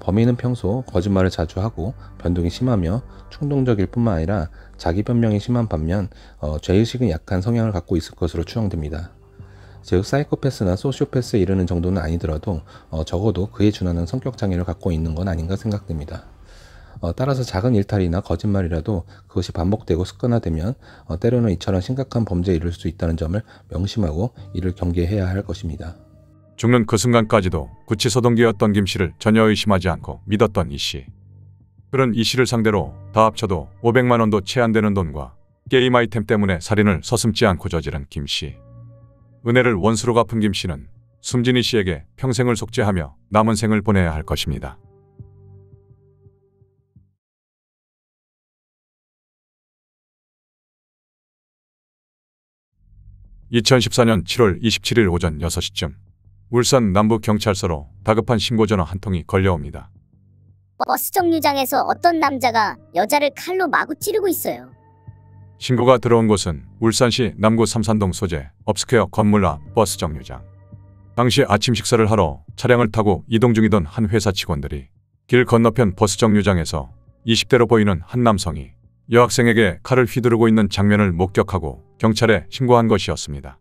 범인은 평소 거짓말을 자주 하고 변동이 심하며 충동적일 뿐만 아니라 자기 변명이 심한 반면 죄의식은 약한 성향을 갖고 있을 것으로 추정됩니다. 즉 사이코패스나 소시오패스에 이르는 정도는 아니더라도 적어도 그에 준하는 성격 장애를 갖고 있는 건 아닌가 생각됩니다. 따라서 작은 일탈이나 거짓말이라도 그것이 반복되고 습관화되면 때로는 이처럼 심각한 범죄에 이를 수 있다는 점을 명심하고 이를 경계해야 할 것입니다. 죽는 그 순간까지도 구치소 동기였던 김 씨를 전혀 의심하지 않고 믿었던 이 씨. 그런 이 씨를 상대로 다 합쳐도 500만 원도 채 안 되는 돈과 게임 아이템 때문에 살인을 서슴지 않고 저지른 김 씨. 은혜를 원수로 갚은 김 씨는 숨진 이 씨에게 평생을 속죄하며 남은 생을 보내야 할 것입니다. 2014년 7월 27일 오전 6시쯤 울산 남부경찰서로 다급한 신고 전화 한 통이 걸려옵니다. 버스 정류장에서 어떤 남자가 여자를 칼로 마구 찌르고 있어요. 신고가 들어온 곳은 울산시 남구 삼산동 소재 업스퀘어 건물 앞 버스 정류장. 당시 아침 식사를 하러 차량을 타고 이동 중이던 한 회사 직원들이 길 건너편 버스 정류장에서 20대로 보이는 한 남성이 여학생에게 칼을 휘두르고 있는 장면을 목격하고 경찰에 신고한 것이었습니다.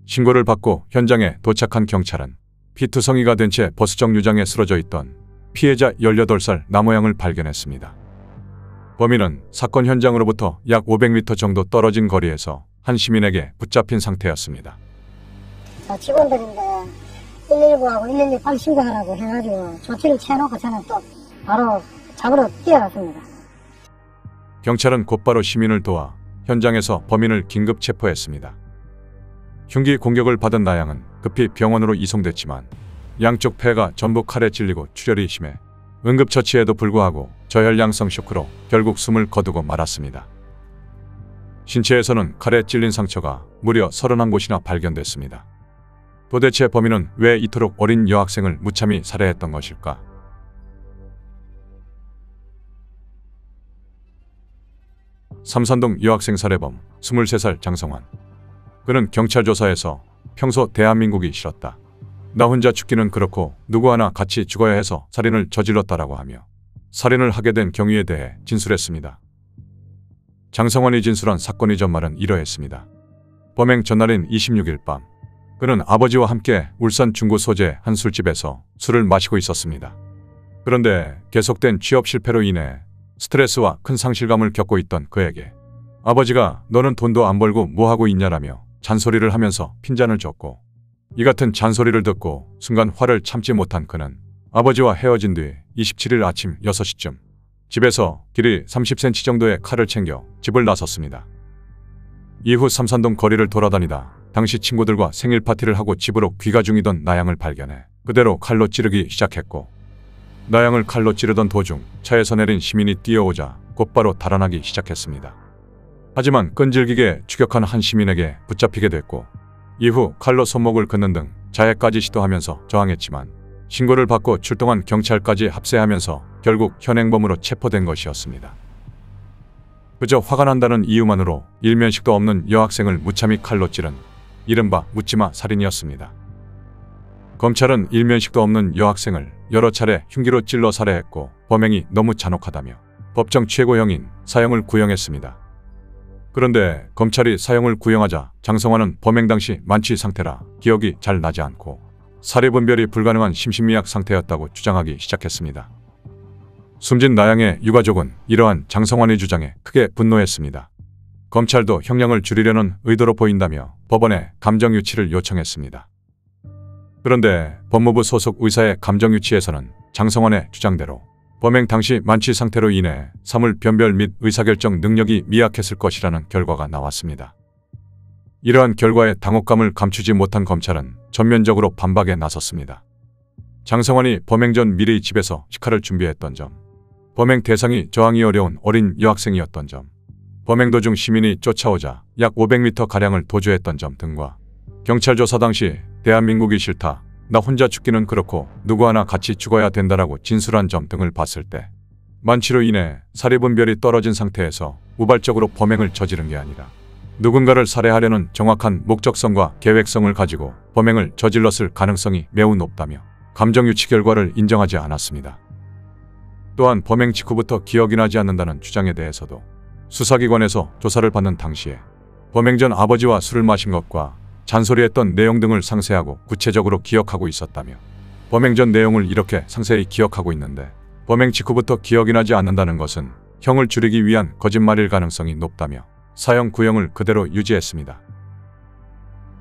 신고를 받고 현장에 도착한 경찰은 피투성이가 된 채 버스 정류장에 쓰러져 있던 피해자 18살 남모양을 발견했습니다. 범인은 사건 현장으로부터 약 500m 정도 떨어진 거리에서 한 시민에게 붙잡힌 상태였습니다. 직원들인데 119하고 112 빨리 신고하라고 해가지고 조치를 취해놓고 저는 또 바로 잡으러 뛰어갔습니다. 경찰은 곧바로 시민을 도와 현장에서 범인을 긴급 체포했습니다. 흉기 공격을 받은 나양은 급히 병원으로 이송됐지만 양쪽 폐가 전부 칼에 찔리고 출혈이 심해 응급처치에도 불구하고 저혈량성 쇼크로 결국 숨을 거두고 말았습니다. 신체에서는 칼에 찔린 상처가 무려 31곳이나 발견됐습니다. 도대체 범인은 왜 이토록 어린 여학생을 무참히 살해했던 것일까? 삼산동 여학생 살해범 23살 장성환. 그는 경찰 조사에서 평소 대한민국이 싫었다. 나 혼자 죽기는 그렇고 누구 하나 같이 죽어야 해서 살인을 저질렀다라고 하며 살인을 하게 된 경위에 대해 진술했습니다. 장성환이 진술한 사건의 전말은 이러했습니다. 범행 전날인 26일 밤 그는 아버지와 함께 울산 중구 소재 한 술집에서 술을 마시고 있었습니다. 그런데 계속된 취업 실패로 인해 스트레스와 큰 상실감을 겪고 있던 그에게 아버지가 너는 돈도 안 벌고 뭐하고 있냐라며 잔소리를 하면서 핀잔을 줬고 이 같은 잔소리를 듣고 순간 화를 참지 못한 그는 아버지와 헤어진 뒤 27일 아침 6시쯤 집에서 길이 30cm 정도의 칼을 챙겨 집을 나섰습니다. 이후 삼산동 거리를 돌아다니다 당시 친구들과 생일 파티를 하고 집으로 귀가 중이던 나양을 발견해 그대로 칼로 찌르기 시작했고 나양을 칼로 찌르던 도중 차에서 내린 시민이 뛰어오자 곧바로 달아나기 시작했습니다. 하지만 끈질기게 추격한 한 시민에게 붙잡히게 됐고 이후 칼로 손목을 긋는 등 자해까지 시도하면서 저항했지만 신고를 받고 출동한 경찰까지 합세하면서 결국 현행범으로 체포된 것이었습니다. 그저 화가 난다는 이유만으로 일면식도 없는 여학생을 무참히 칼로 찌른 이른바 묻지마 살인이었습니다. 검찰은 일면식도 없는 여학생을 여러 차례 흉기로 찔러 살해했고 범행이 너무 잔혹하다며 법정 최고형인 사형을 구형했습니다. 그런데 검찰이 사형을 구형하자 장성환은 범행 당시 만취 상태라 기억이 잘 나지 않고 사리분별이 불가능한 심신미약 상태였다고 주장하기 시작했습니다. 숨진 나양의 유가족은 이러한 장성환의 주장에 크게 분노했습니다. 검찰도 형량을 줄이려는 의도로 보인다며 법원에 감정유치를 요청했습니다. 그런데 법무부 소속 의사의 감정유치에서는 장성환의 주장대로 범행 당시 만취 상태로 인해 사물 변별 및 의사결정 능력이 미약했을 것이라는 결과가 나왔습니다. 이러한 결과에 당혹감을 감추지 못한 검찰은 전면적으로 반박에 나섰습니다. 장성환이 범행 전 미리 집에서 식칼을 준비했던 점, 범행 대상이 저항이 어려운 어린 여학생이었던 점, 범행 도중 시민이 쫓아오자 약 500m가량을 도주했던 점 등과 경찰 조사 당시 대한민국이 싫다, 나 혼자 죽기는 그렇고 누구 하나 같이 죽어야 된다라고 진술한 점 등을 봤을 때 만취로 인해 사리분별이 떨어진 상태에서 우발적으로 범행을 저지른 게 아니라 누군가를 살해하려는 정확한 목적성과 계획성을 가지고 범행을 저질렀을 가능성이 매우 높다며 감정유치 결과를 인정하지 않았습니다. 또한 범행 직후부터 기억이 나지 않는다는 주장에 대해서도 수사기관에서 조사를 받는 당시에 범행 전 아버지와 술을 마신 것과 잔소리했던 내용 등을 상세하고 구체적으로 기억하고 있었다며 범행 전 내용을 이렇게 상세히 기억하고 있는데 범행 직후부터 기억이 나지 않는다는 것은 형을 줄이기 위한 거짓말일 가능성이 높다며 사형 구형을 그대로 유지했습니다.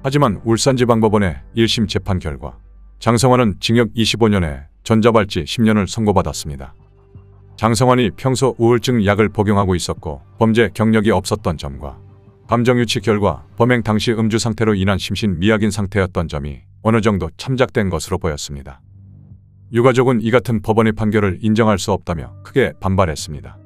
하지만 울산지방법원의 1심 재판 결과 장성환은 징역 25년에 전자발찌 10년을 선고받았습니다. 장성환이 평소 우울증 약을 복용하고 있었고 범죄 경력이 없었던 점과 감정유치 결과 범행 당시 음주 상태로 인한 심신 미약인 상태였던 점이 어느 정도 참작된 것으로 보였습니다. 유가족은 이 같은 법원의 판결을 인정할 수 없다며 크게 반발했습니다.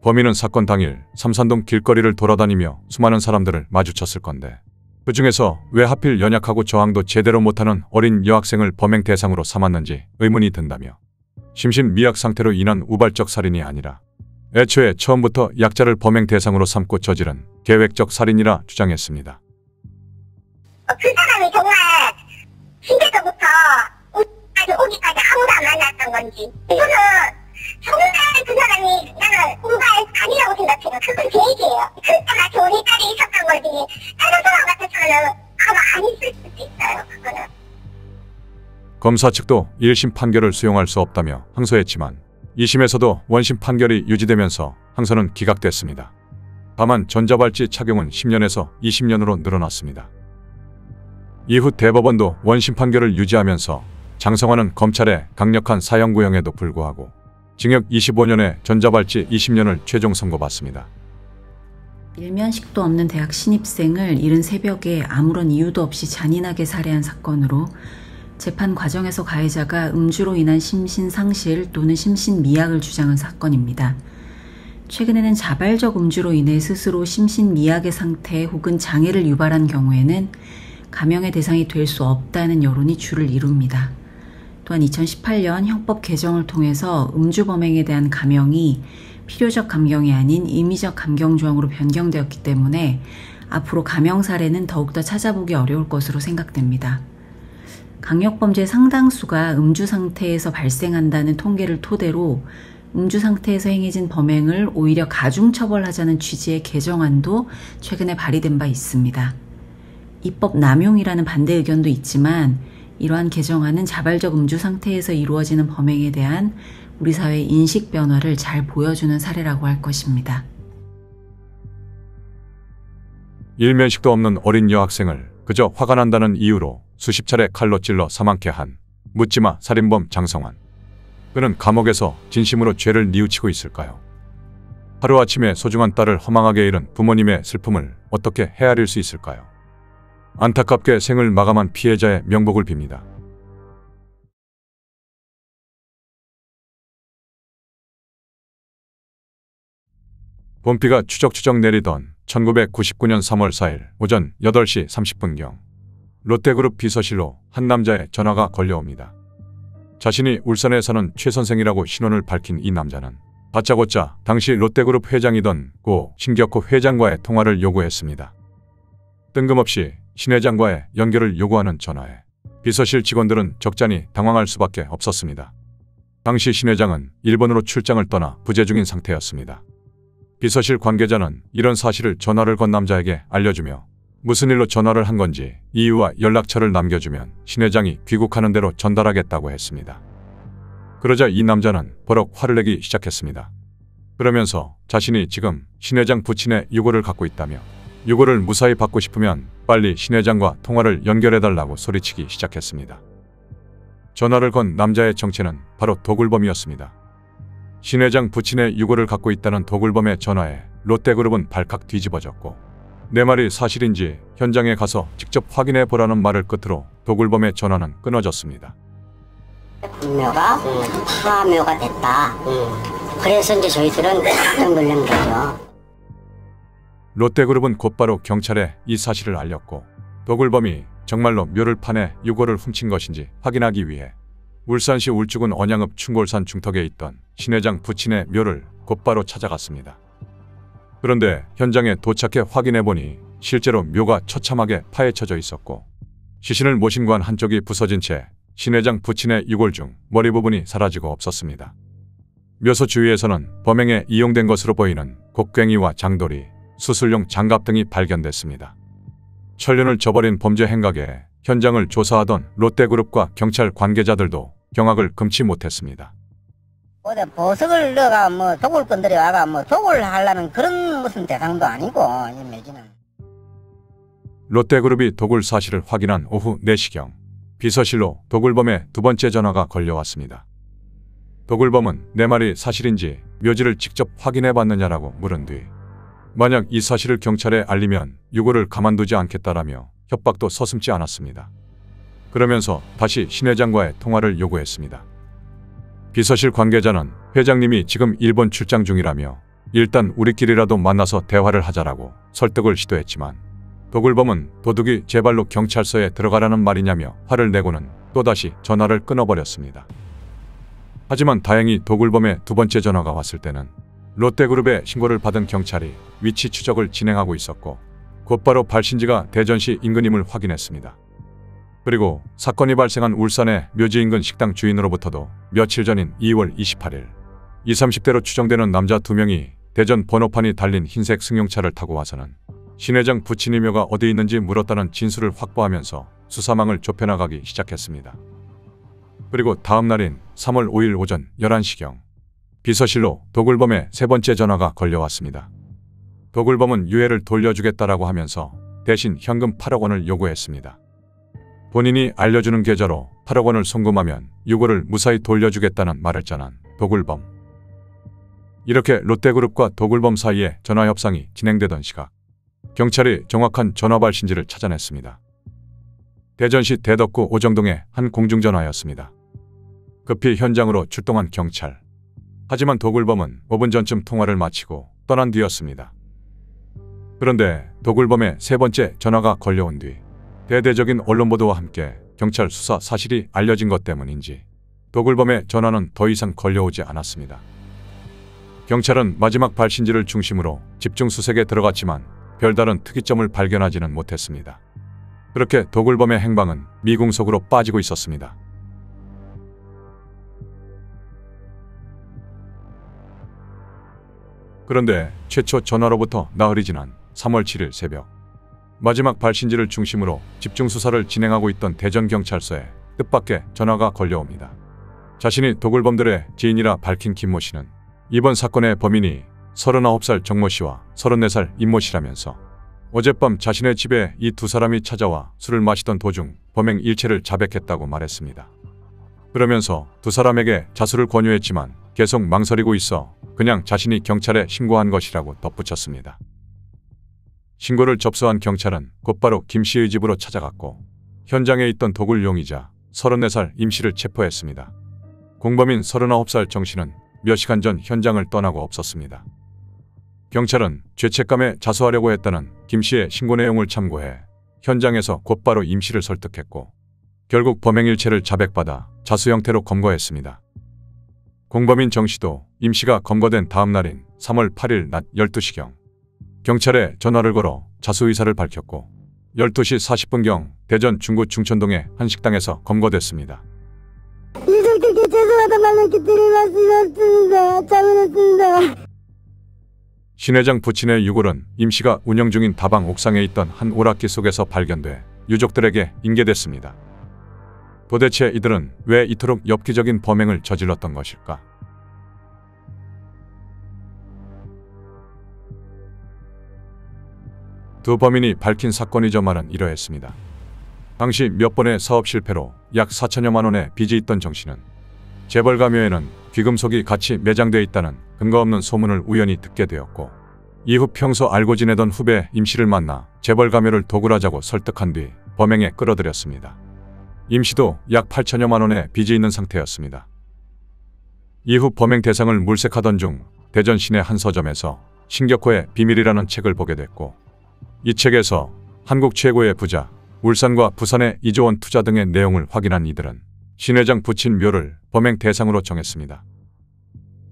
범인은 사건 당일 삼산동 길거리를 돌아다니며 수많은 사람들을 마주쳤을 건데 그 중에서 왜 하필 연약하고 저항도 제대로 못하는 어린 여학생을 범행 대상으로 삼았는지 의문이 든다며 심신미약 상태로 인한 우발적 살인이 아니라 애초에 처음부터 약자를 범행 대상으로 삼고 저지른 계획적 살인이라 주장했습니다. 그 사람이 정말 시대서부터 오기까지 아무도 안 만났던 건지 이거는 정말 그 사람이 나는 우발 아니라고 생각해요. 그건 제 얘기예요. 그때가 좋은 일자리 있었던 거지 다른 사람 같아서는 아마 안 있을 수도 있어요. 그거는. 검사 측도 1심 판결을 수용할 수 없다며 항소했지만 2심에서도 원심 판결이 유지되면서 항소는 기각됐습니다. 다만 전자발찌 착용은 10년에서 20년으로 늘어났습니다. 이후 대법원도 원심 판결을 유지하면서 장성환은 검찰의 강력한 사형 구형에도 불구하고 징역 25년에 전자발찌 20년을 최종 선고받습니다. 일면식도 없는 대학 신입생을 이른 새벽에 아무런 이유도 없이 잔인하게 살해한 사건으로 재판 과정에서 가해자가 음주로 인한 심신상실 또는 심신미약을 주장한 사건입니다. 최근에는 자발적 음주로 인해 스스로 심신미약의 상태 혹은 장애를 유발한 경우에는 감형의 대상이 될 수 없다는 여론이 주를 이룹니다. 또한 2018년 형법 개정을 통해서 음주 범행에 대한 감형이 필요적 감경이 아닌 임의적 감경 조항으로 변경되었기 때문에 앞으로 감형 사례는 더욱더 찾아보기 어려울 것으로 생각됩니다. 강력범죄 상당수가 음주 상태에서 발생한다는 통계를 토대로 음주 상태에서 행해진 범행을 오히려 가중처벌하자는 취지의 개정안도 최근에 발의된 바 있습니다. 입법 남용이라는 반대 의견도 있지만 이러한 개정안은 자발적 음주 상태에서 이루어지는 범행에 대한 우리 사회의 인식 변화를 잘 보여주는 사례라고 할 것입니다. 일면식도 없는 어린 여학생을 그저 화가 난다는 이유로 수십 차례 칼로 찔러 사망케 한 묻지마 살인범 장성환. 그는 감옥에서 진심으로 죄를 뉘우치고 있을까요? 하루아침에 소중한 딸을 허망하게 잃은 부모님의 슬픔을 어떻게 헤아릴 수 있을까요? 안타깝게 생을 마감한 피해자의 명복을 빕니다. 봄비가 추적추적 내리던 1999년 3월 4일 오전 8시 30분경 롯데그룹 비서실로 한 남자의 전화가 걸려옵니다. 자신이 울산에 사는 최 선생이라고 신원을 밝힌 이 남자는 다짜고짜 당시 롯데그룹 회장이던 고 신격호 회장과의 통화를 요구했습니다. 뜬금없이 신 회장과의 연결을 요구하는 전화에 비서실 직원들은 적잖이 당황할 수밖에 없었습니다. 당시 신 회장은 일본으로 출장을 떠나 부재 중인 상태였습니다. 비서실 관계자는 이런 사실을 전화를 건 남자에게 알려주며 무슨 일로 전화를 한 건지 이유와 연락처를 남겨주면 신 회장이 귀국하는 대로 전달하겠다고 했습니다. 그러자 이 남자는 버럭 화를 내기 시작했습니다. 그러면서 자신이 지금 신 회장 부친의 유고를 갖고 있다며 유고를 무사히 받고 싶으면 빨리 신 회장과 통화를 연결해달라고 소리치기 시작했습니다. 전화를 건 남자의 정체는 바로 도굴범이었습니다. 신 회장 부친의 유고를 갖고 있다는 도굴범의 전화에 롯데그룹은 발칵 뒤집어졌고 내 말이 사실인지 현장에 가서 직접 확인해 보라는 말을 끝으로 도굴범의 전화는 끊어졌습니다. 분묘가 파묘가 됐다. 그래서 이제 저희들은 깜짝 놀란 거죠. 롯데그룹은 곧바로 경찰에 이 사실을 알렸고 도굴범이 정말로 묘를 파내 유고를 훔친 것인지 확인하기 위해 울산시 울주군 언양읍 충골산 중턱에 있던 신 회장 부친의 묘를 곧바로 찾아갔습니다. 그런데 현장에 도착해 확인해보니 실제로 묘가 처참하게 파헤쳐져 있었고 시신을 모신 관 한쪽이 부서진 채 신 회장 부친의 유골 중 머리 부분이 사라지고 없었습니다. 묘소 주위에서는 범행에 이용된 것으로 보이는 곡괭이와 장도리, 수술용 장갑 등이 발견됐습니다. 천륜을 저버린 범죄 행각에 현장을 조사하던 롯데그룹과 경찰 관계자들도 경악을 금치 못했습니다. 어디 보석을 넣어가 도굴꾼들이 와가 도굴하려는 그런 무슨 대상도 아니고 이 매지는. 롯데그룹이 도굴 사실을 확인한 오후 4시경 비서실로 도굴범의 두 번째 전화가 걸려왔습니다. 도굴범은 내 말이 사실인지 묘지를 직접 확인해봤느냐라고 물은 뒤 만약 이 사실을 경찰에 알리면 유고를 가만두지 않겠다라며 협박도 서슴지 않았습니다. 그러면서 다시 신 회장과의 통화를 요구했습니다. 비서실 관계자는 회장님이 지금 일본 출장 중이라며 일단 우리끼리라도 만나서 대화를 하자라고 설득을 시도했지만 도굴범은 도둑이 제 발로 경찰서에 들어가라는 말이냐며 화를 내고는 또다시 전화를 끊어버렸습니다. 하지만 다행히 도굴범의 두 번째 전화가 왔을 때는 롯데그룹에 신고를 받은 경찰이 위치 추적을 진행하고 있었고 곧바로 발신지가 대전시 인근임을 확인했습니다. 그리고 사건이 발생한 울산의 묘지 인근 식당 주인으로부터도 며칠 전인 2월 28일 20, 30대로 추정되는 남자 2명이 대전 번호판이 달린 흰색 승용차를 타고 와서는 신 회장 부친이 묘가 어디 있는지 물었다는 진술을 확보하면서 수사망을 좁혀나가기 시작했습니다. 그리고 다음 날인 3월 5일 오전 11시경 비서실로 도굴범의 세 번째 전화가 걸려왔습니다. 도굴범은 유해를 돌려주겠다라고 하면서 대신 현금 8억 원을 요구했습니다. 본인이 알려주는 계좌로 8억 원을 송금하면 유고를 무사히 돌려주겠다는 말을 전한 도굴범. 이렇게 롯데그룹과 도굴범 사이에 전화 협상이 진행되던 시각 경찰이 정확한 전화 발신지를 찾아냈습니다. 대전시 대덕구 오정동의 한 공중전화였습니다. 급히 현장으로 출동한 경찰. 하지만 도굴범은 5분 전쯤 통화를 마치고 떠난 뒤였습니다. 그런데 도굴범의 세 번째 전화가 걸려온 뒤 대대적인 언론 보도와 함께 경찰 수사 사실이 알려진 것 때문인지 도굴범의 전화는 더 이상 걸려오지 않았습니다. 경찰은 마지막 발신지를 중심으로 집중 수색에 들어갔지만 별다른 특이점을 발견하지는 못했습니다. 그렇게 도굴범의 행방은 미궁속으로 빠지고 있었습니다. 그런데 최초 전화로부터 나흘이 지난 3월 7일 새벽 마지막 발신지를 중심으로 집중 수사를 진행하고 있던 대전경찰서에 뜻밖의 전화가 걸려옵니다. 자신이 도굴범들의 지인이라 밝힌 김모 씨는 이번 사건의 범인이 39살 정모 씨와 34살 임모 씨라면서 어젯밤 자신의 집에 이 두 사람이 찾아와 술을 마시던 도중 범행 일체를 자백했다고 말했습니다. 그러면서 두 사람에게 자수를 권유했지만 계속 망설이고 있어 그냥 자신이 경찰에 신고한 것이라고 덧붙였습니다. 신고를 접수한 경찰은 곧바로 김 씨의 집으로 찾아갔고 현장에 있던 도굴 용의자 34살 임 씨를 체포했습니다. 공범인 39살 정 씨는 몇 시간 전 현장을 떠나고 없었습니다. 경찰은 죄책감에 자수하려고 했다는 김 씨의 신고 내용을 참고해 현장에서 곧바로 임 씨를 설득했고 결국 범행 일체를 자백받아 자수 형태로 검거했습니다. 공범인 정 씨도 임 씨가 검거된 다음 날인 3월 8일 낮 12시경 경찰에 전화를 걸어 자수 의사를 밝혔고 12시 40분경 대전 중구 중천동의 한 식당에서 검거됐습니다. 이렇게 죄송하다 말로 드릴 말씀이 없습니다. 잘못했습니다. 신 회장 부친의 유골은 임 씨가 운영 중인 다방 옥상에 있던 한 오락기 속에서 발견돼 유족들에게 인계됐습니다. 도대체 이들은 왜 이토록 엽기적인 범행을 저질렀던 것일까? 두 범인이 밝힌 사건이죠. 말은 이러했습니다. 당시 몇 번의 사업 실패로 약 4천여만 원의 빚이 있던 정 씨는 재벌가묘에는 귀금속이 같이 매장돼 있다는 근거 없는 소문을 우연히 듣게 되었고 이후 평소 알고 지내던 후배 임 씨를 만나 재벌가묘를 도굴하자고 설득한 뒤 범행에 끌어들였습니다. 임 씨도 약 8천여만 원의 빚이 있는 상태였습니다. 이후 범행 대상을 물색하던 중 대전 시내 한 서점에서 신격호의 비밀이라는 책을 보게 됐고 이 책에서 한국 최고의 부자, 울산과 부산의 2조 원 투자 등의 내용을 확인한 이들은 신 회장 부친 묘를 범행 대상으로 정했습니다.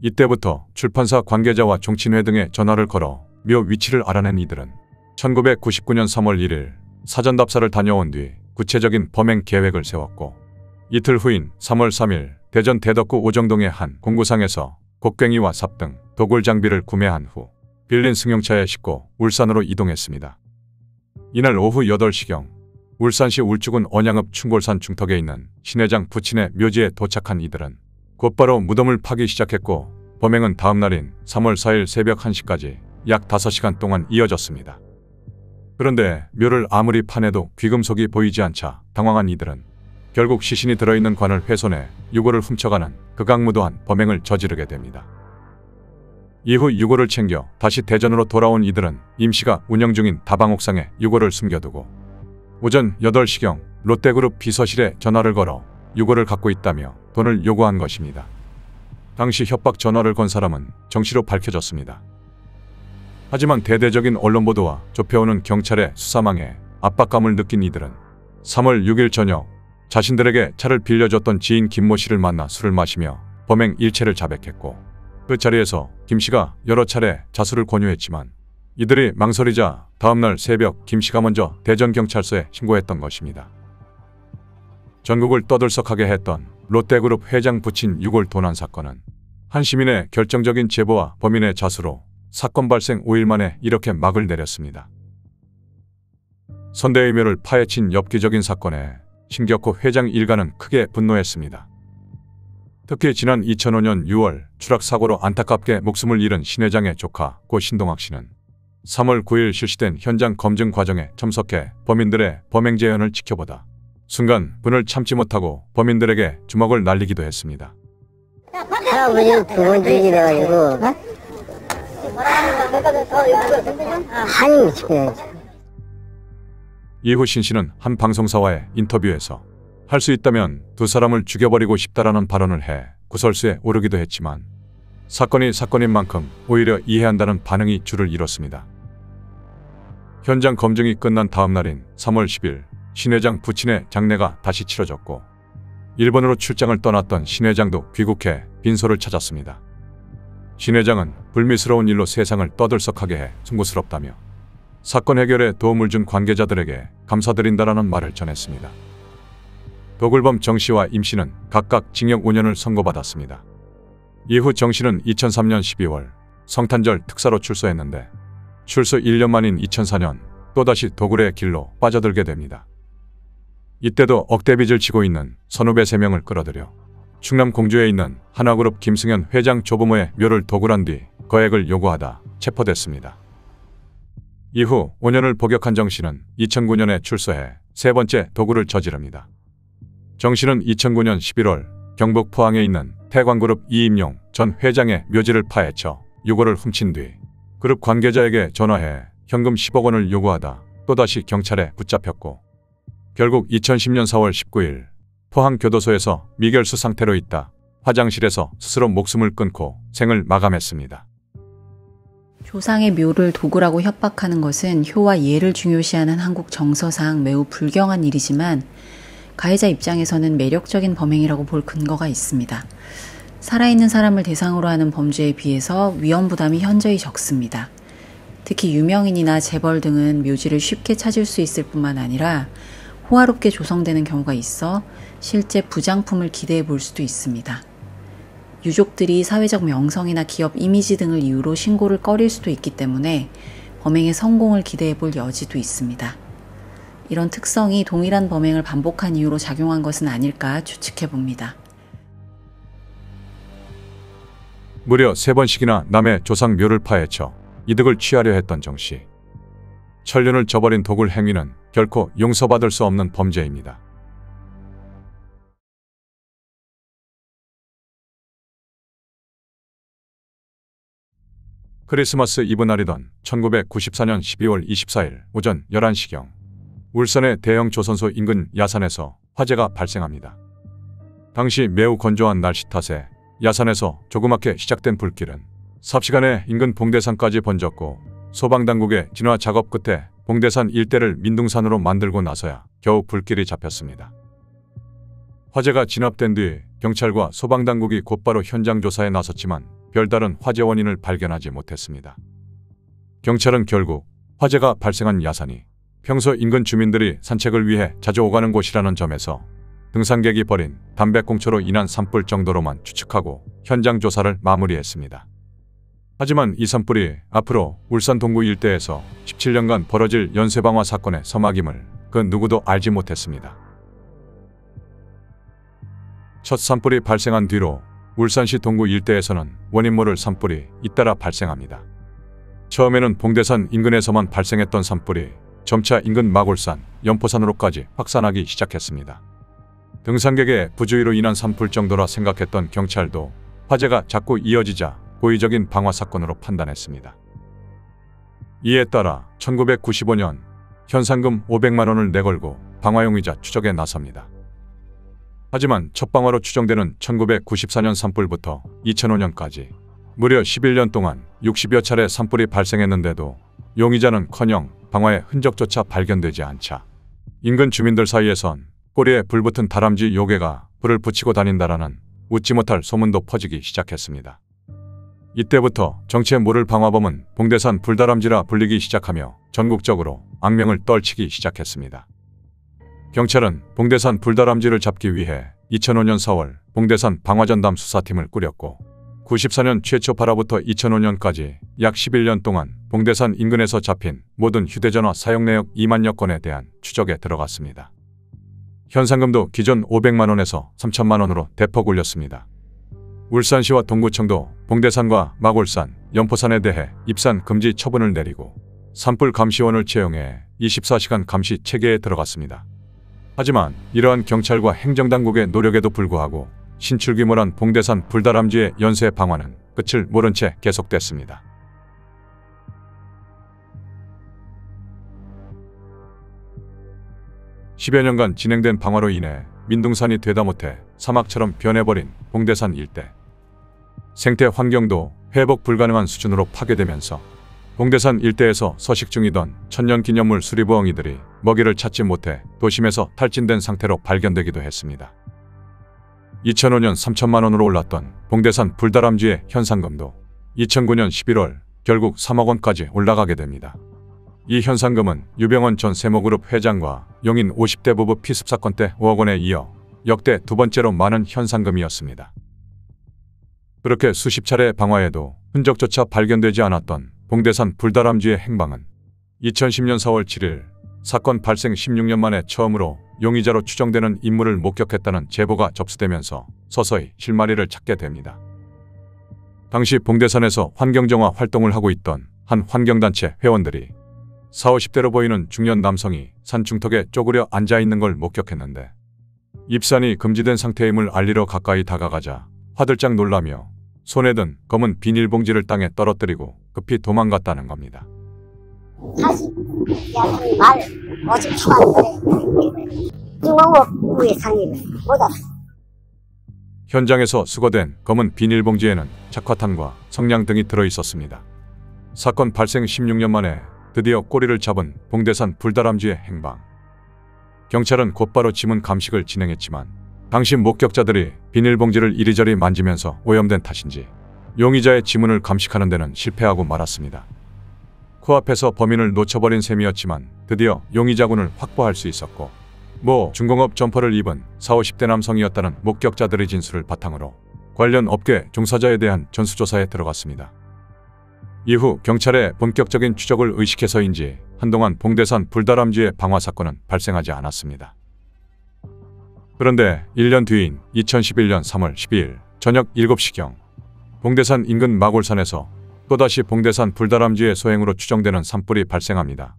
이때부터 출판사 관계자와 종친회 등에 전화를 걸어 묘 위치를 알아낸 이들은 1999년 3월 1일 사전답사를 다녀온 뒤 구체적인 범행 계획을 세웠고 이틀 후인 3월 3일 대전 대덕구 오정동의 한 공구상에서 곡괭이와 삽 등 도굴 장비를 구매한 후 빌린 승용차에 싣고 울산으로 이동했습니다. 이날 오후 8시경 울산시 울주군 언양읍 충골산 중턱에 있는 신 회장 부친의 묘지에 도착한 이들은 곧바로 무덤을 파기 시작했고 범행은 다음 날인 3월 4일 새벽 1시까지 약 5시간 동안 이어졌습니다. 그런데 묘를 아무리 파내도 귀금속이 보이지 않자 당황한 이들은 결국 시신이 들어있는 관을 훼손해 유골을 훔쳐가는 극악무도한 범행을 저지르게 됩니다. 이후 유골을 챙겨 다시 대전으로 돌아온 이들은 임 씨가 운영 중인 다방 옥상에 유골을 숨겨두고 오전 8시경 롯데그룹 비서실에 전화를 걸어 유골을 갖고 있다며 돈을 요구한 것입니다. 당시 협박 전화를 건 사람은 정 씨로 밝혀졌습니다. 하지만 대대적인 언론 보도와 좁혀오는 경찰의 수사망에 압박감을 느낀 이들은 3월 6일 저녁 자신들에게 차를 빌려줬던 지인 김모 씨를 만나 술을 마시며 범행 일체를 자백했고, 그 자리에서 김 씨가 여러 차례 자수를 권유했지만 이들이 망설이자 다음날 새벽 김 씨가 먼저 대전경찰서에 신고했던 것입니다. 전국을 떠들썩하게 했던 롯데그룹 회장 부친 6월 도난 사건은 한 시민의 결정적인 제보와 범인의 자수로 사건 발생 5일 만에 이렇게 막을 내렸습니다. 선대의묘를 파헤친 엽기적인 사건에 신격호 회장 일가는 크게 분노했습니다. 특히 지난 2005년 6월 추락사고로 안타깝게 목숨을 잃은 신 회장의 조카 고 신동학 씨는 3월 9일 실시된 현장 검증 과정에 참석해 범인들의 범행 재현을 지켜보다 순간 분을 참지 못하고 범인들에게 주먹을 날리기도 했습니다. 할아버지 두번 죽이래가지고 한이 죽여야지. 이후 신 씨는 한 방송사와의 인터뷰에서 할 수 있다면 두 사람을 죽여버리고 싶다라는 발언을 해 구설수에 오르기도 했지만 사건이 사건인 만큼 오히려 이해한다는 반응이 줄을 이뤘습니다. 현장 검증이 끝난 다음 날인 3월 10일 신 회장 부친의 장례가 다시 치러졌고, 일본으로 출장을 떠났던 신 회장도 귀국해 빈소를 찾았습니다. 신 회장은 불미스러운 일로 세상을 떠들썩하게 해 숭고스럽다며 사건 해결에 도움을 준 관계자들에게 감사드린다라는 말을 전했습니다. 도굴범 정 씨와 임 씨는 각각 징역 5년을 선고받았습니다. 이후 정 씨는 2003년 12월 성탄절 특사로 출소했는데 출소 1년 만인 2004년 또다시 도굴의 길로 빠져들게 됩니다. 이때도 억대빚을 지고 있는 선후배 3명을 끌어들여 충남 공주에 있는 한화그룹 김승현 회장 조부모의 묘를 도굴한 뒤 거액을 요구하다 체포됐습니다. 이후 5년을 복역한 정 씨는 2009년에 출소해 세 번째 도굴을 저지릅니다. 정 씨는 2009년 11월 경북 포항에 있는 태광그룹 이임용 전 회장의 묘지를 파헤쳐 유골을 훔친 뒤 그룹 관계자에게 전화해 현금 10억 원을 요구하다 또다시 경찰에 붙잡혔고, 결국 2010년 4월 19일 포항교도소에서 미결수 상태로 있다 화장실에서 스스로 목숨을 끊고 생을 마감했습니다. 조상의 묘를 도굴하고 협박하는 것은 효와 예를 중요시하는 한국 정서상 매우 불경한 일이지만 가해자 입장에서는 매력적인 범행이라고 볼 근거가 있습니다. 살아있는 사람을 대상으로 하는 범죄에 비해서 위험 부담이 현저히 적습니다. 특히 유명인이나 재벌 등은 묘지를 쉽게 찾을 수 있을 뿐만 아니라 호화롭게 조성되는 경우가 있어 실제 부장품을 기대해 볼 수도 있습니다. 유족들이 사회적 명성이나 기업 이미지 등을 이유로 신고를 꺼릴 수도 있기 때문에 범행의 성공을 기대해 볼 여지도 있습니다. 이런 특성이 동일한 범행을 반복한 이유로 작용한 것은 아닐까 추측해 봅니다. 무려 3번씩이나 남의 조상 묘를 파헤쳐 이득을 취하려 했던 정 씨. 천륜을 저버린 도굴 행위는 결코 용서받을 수 없는 범죄입니다. 크리스마스 이브 날이던 1994년 12월 24일 오전 11시경 울산의 대형 조선소 인근 야산에서 화재가 발생합니다. 당시 매우 건조한 날씨 탓에 야산에서 조그맣게 시작된 불길은 삽시간에 인근 봉대산까지 번졌고, 소방당국의 진화 작업 끝에 봉대산 일대를 민둥산으로 만들고 나서야 겨우 불길이 잡혔습니다. 화재가 진압된 뒤 경찰과 소방당국이 곧바로 현장 조사에 나섰지만 별다른 화재 원인을 발견하지 못했습니다. 경찰은 결국 화재가 발생한 야산이 평소 인근 주민들이 산책을 위해 자주 오가는 곳이라는 점에서 등산객이 버린 담배꽁초로 인한 산불 정도로만 추측하고 현장 조사를 마무리했습니다. 하지만 이 산불이 앞으로 울산 동구 일대에서 17년간 벌어질 연쇄방화 사건의 서막임을 그 누구도 알지 못했습니다. 첫 산불이 발생한 뒤로 울산시 동구 일대에서는 원인 모를 산불이 잇따라 발생합니다. 처음에는 봉대산 인근에서만 발생했던 산불이 점차 인근 마골산, 연포산으로까지 확산하기 시작했습니다. 등산객의 부주의로 인한 산불 정도라 생각했던 경찰도 화재가 자꾸 이어지자 고의적인 방화 사건으로 판단했습니다. 이에 따라 1995년 현상금 500만 원을 내걸고 방화용의자 추적에 나섭니다. 하지만 첫 방화로 추정되는 1994년 산불부터 2005년까지 무려 11년 동안 60여 차례 산불이 발생했는데도 용의자는커녕 방화의 흔적조차 발견되지 않자 인근 주민들 사이에선 꼬리에 불붙은 다람쥐 요괴가 불을 붙이고 다닌다라는 웃지 못할 소문도 퍼지기 시작했습니다. 이때부터 정체 모를 방화범은 봉대산 불다람쥐라 불리기 시작하며 전국적으로 악명을 떨치기 시작했습니다. 경찰은 봉대산 불다람쥐를 잡기 위해 2005년 4월 봉대산 방화전담 수사팀을 꾸렸고 94년 최초 발화부터 2005년까지 약 11년 동안 봉대산 인근에서 잡힌 모든 휴대전화 사용 내역 2만여 건에 대한 추적에 들어갔습니다. 현상금도 기존 500만 원에서 3천만 원으로 대폭 올렸습니다. 울산시와 동구청도 봉대산과 마골산, 연포산에 대해 입산 금지 처분을 내리고 산불 감시원을 채용해 24시간 감시 체계에 들어갔습니다. 하지만 이러한 경찰과 행정당국의 노력에도 불구하고 신출귀몰한 봉대산 불다람쥐의 연쇄 방화는 끝을 모른 채 계속됐습니다. (10여) 년간 진행된 방화로 인해 민둥산이 되다 못해 사막처럼 변해버린 봉대산 일대. 생태 환경도 회복 불가능한 수준으로 파괴되면서 봉대산 일대에서 서식 중이던 천년기념물 수리부엉이들이 먹이를 찾지 못해 도심에서 탈진된 상태로 발견되기도 했습니다. 2005년 3천만 원으로 올랐던 봉대산 불다람쥐의 현상금도 2009년 11월 결국 3억 원까지 올라가게 됩니다. 이 현상금은 유병원 전 세모그룹 회장과 용인 50대 부부 피습 사건 때 5억 원에 이어 역대 두 번째로 많은 현상금이었습니다. 그렇게 수십 차례 방화에도 흔적조차 발견되지 않았던 봉대산 불다람쥐의 행방은 2010년 4월 7일 사건 발생 16년 만에 처음으로 용의자로 추정되는 인물을 목격했다는 제보가 접수되면서 서서히 실마리를 찾게 됩니다. 당시 봉대산에서 환경정화 활동을 하고 있던 한 환경단체 회원들이 40, 50대로 보이는 중년 남성이 산 중턱에 쪼그려 앉아있는 걸 목격했는데 입산이 금지된 상태임을 알리러 가까이 다가가자 화들짝 놀라며 손에 든 검은 비닐봉지를 땅에 떨어뜨리고 급히 도망갔다는 겁니다. 다시 말 오직 초안거래 중앙업 위에 상입 못 알았어. 현장에서 수거된 검은 비닐봉지에는 착화탄과 성냥 등이 들어있었습니다. 사건 발생 16년 만에 드디어 꼬리를 잡은 봉대산 불다람쥐의 행방. 경찰은 곧바로 지문 감식을 진행했지만 당시 목격자들이 비닐봉지를 이리저리 만지면서 오염된 탓인지 용의자의 지문을 감식하는 데는 실패하고 말았습니다. 코앞에서 범인을 놓쳐버린 셈이었지만 드디어 용의자군을 확보할 수 있었고 중공업 점퍼를 입은 40, 50대 남성이었다는 목격자들의 진술을 바탕으로 관련 업계 종사자에 대한 전수조사에 들어갔습니다. 이후 경찰의 본격적인 추적을 의식해서인지 한동안 봉대산 불다람쥐의 방화 사건은 발생하지 않았습니다. 그런데 1년 뒤인 2011년 3월 12일 저녁 7시경 봉대산 인근 마골산에서 또다시 봉대산 불다람쥐의 소행으로 추정되는 산불이 발생합니다.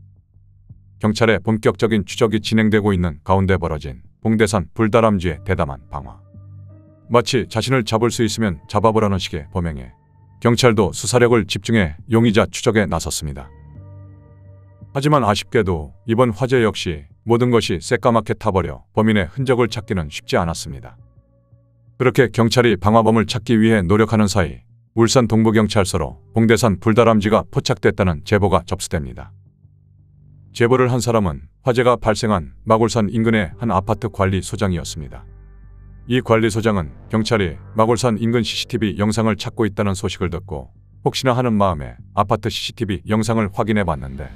경찰의 본격적인 추적이 진행되고 있는 가운데 벌어진 봉대산 불다람쥐의 대담한 방화. 마치 자신을 잡을 수 있으면 잡아보라는 식의 범행에 경찰도 수사력을 집중해 용의자 추적에 나섰습니다. 하지만 아쉽게도 이번 화재 역시 모든 것이 새까맣게 타버려 범인의 흔적을 찾기는 쉽지 않았습니다. 그렇게 경찰이 방화범을 찾기 위해 노력하는 사이 울산 동부경찰서로 봉대산 불다람쥐가 포착됐다는 제보가 접수됩니다. 제보를 한 사람은 화재가 발생한 마골산 인근의 한 아파트 관리소장이었습니다. 이 관리소장은 경찰이 마골산 인근 CCTV 영상을 찾고 있다는 소식을 듣고 혹시나 하는 마음에 아파트 CCTV 영상을 확인해 봤는데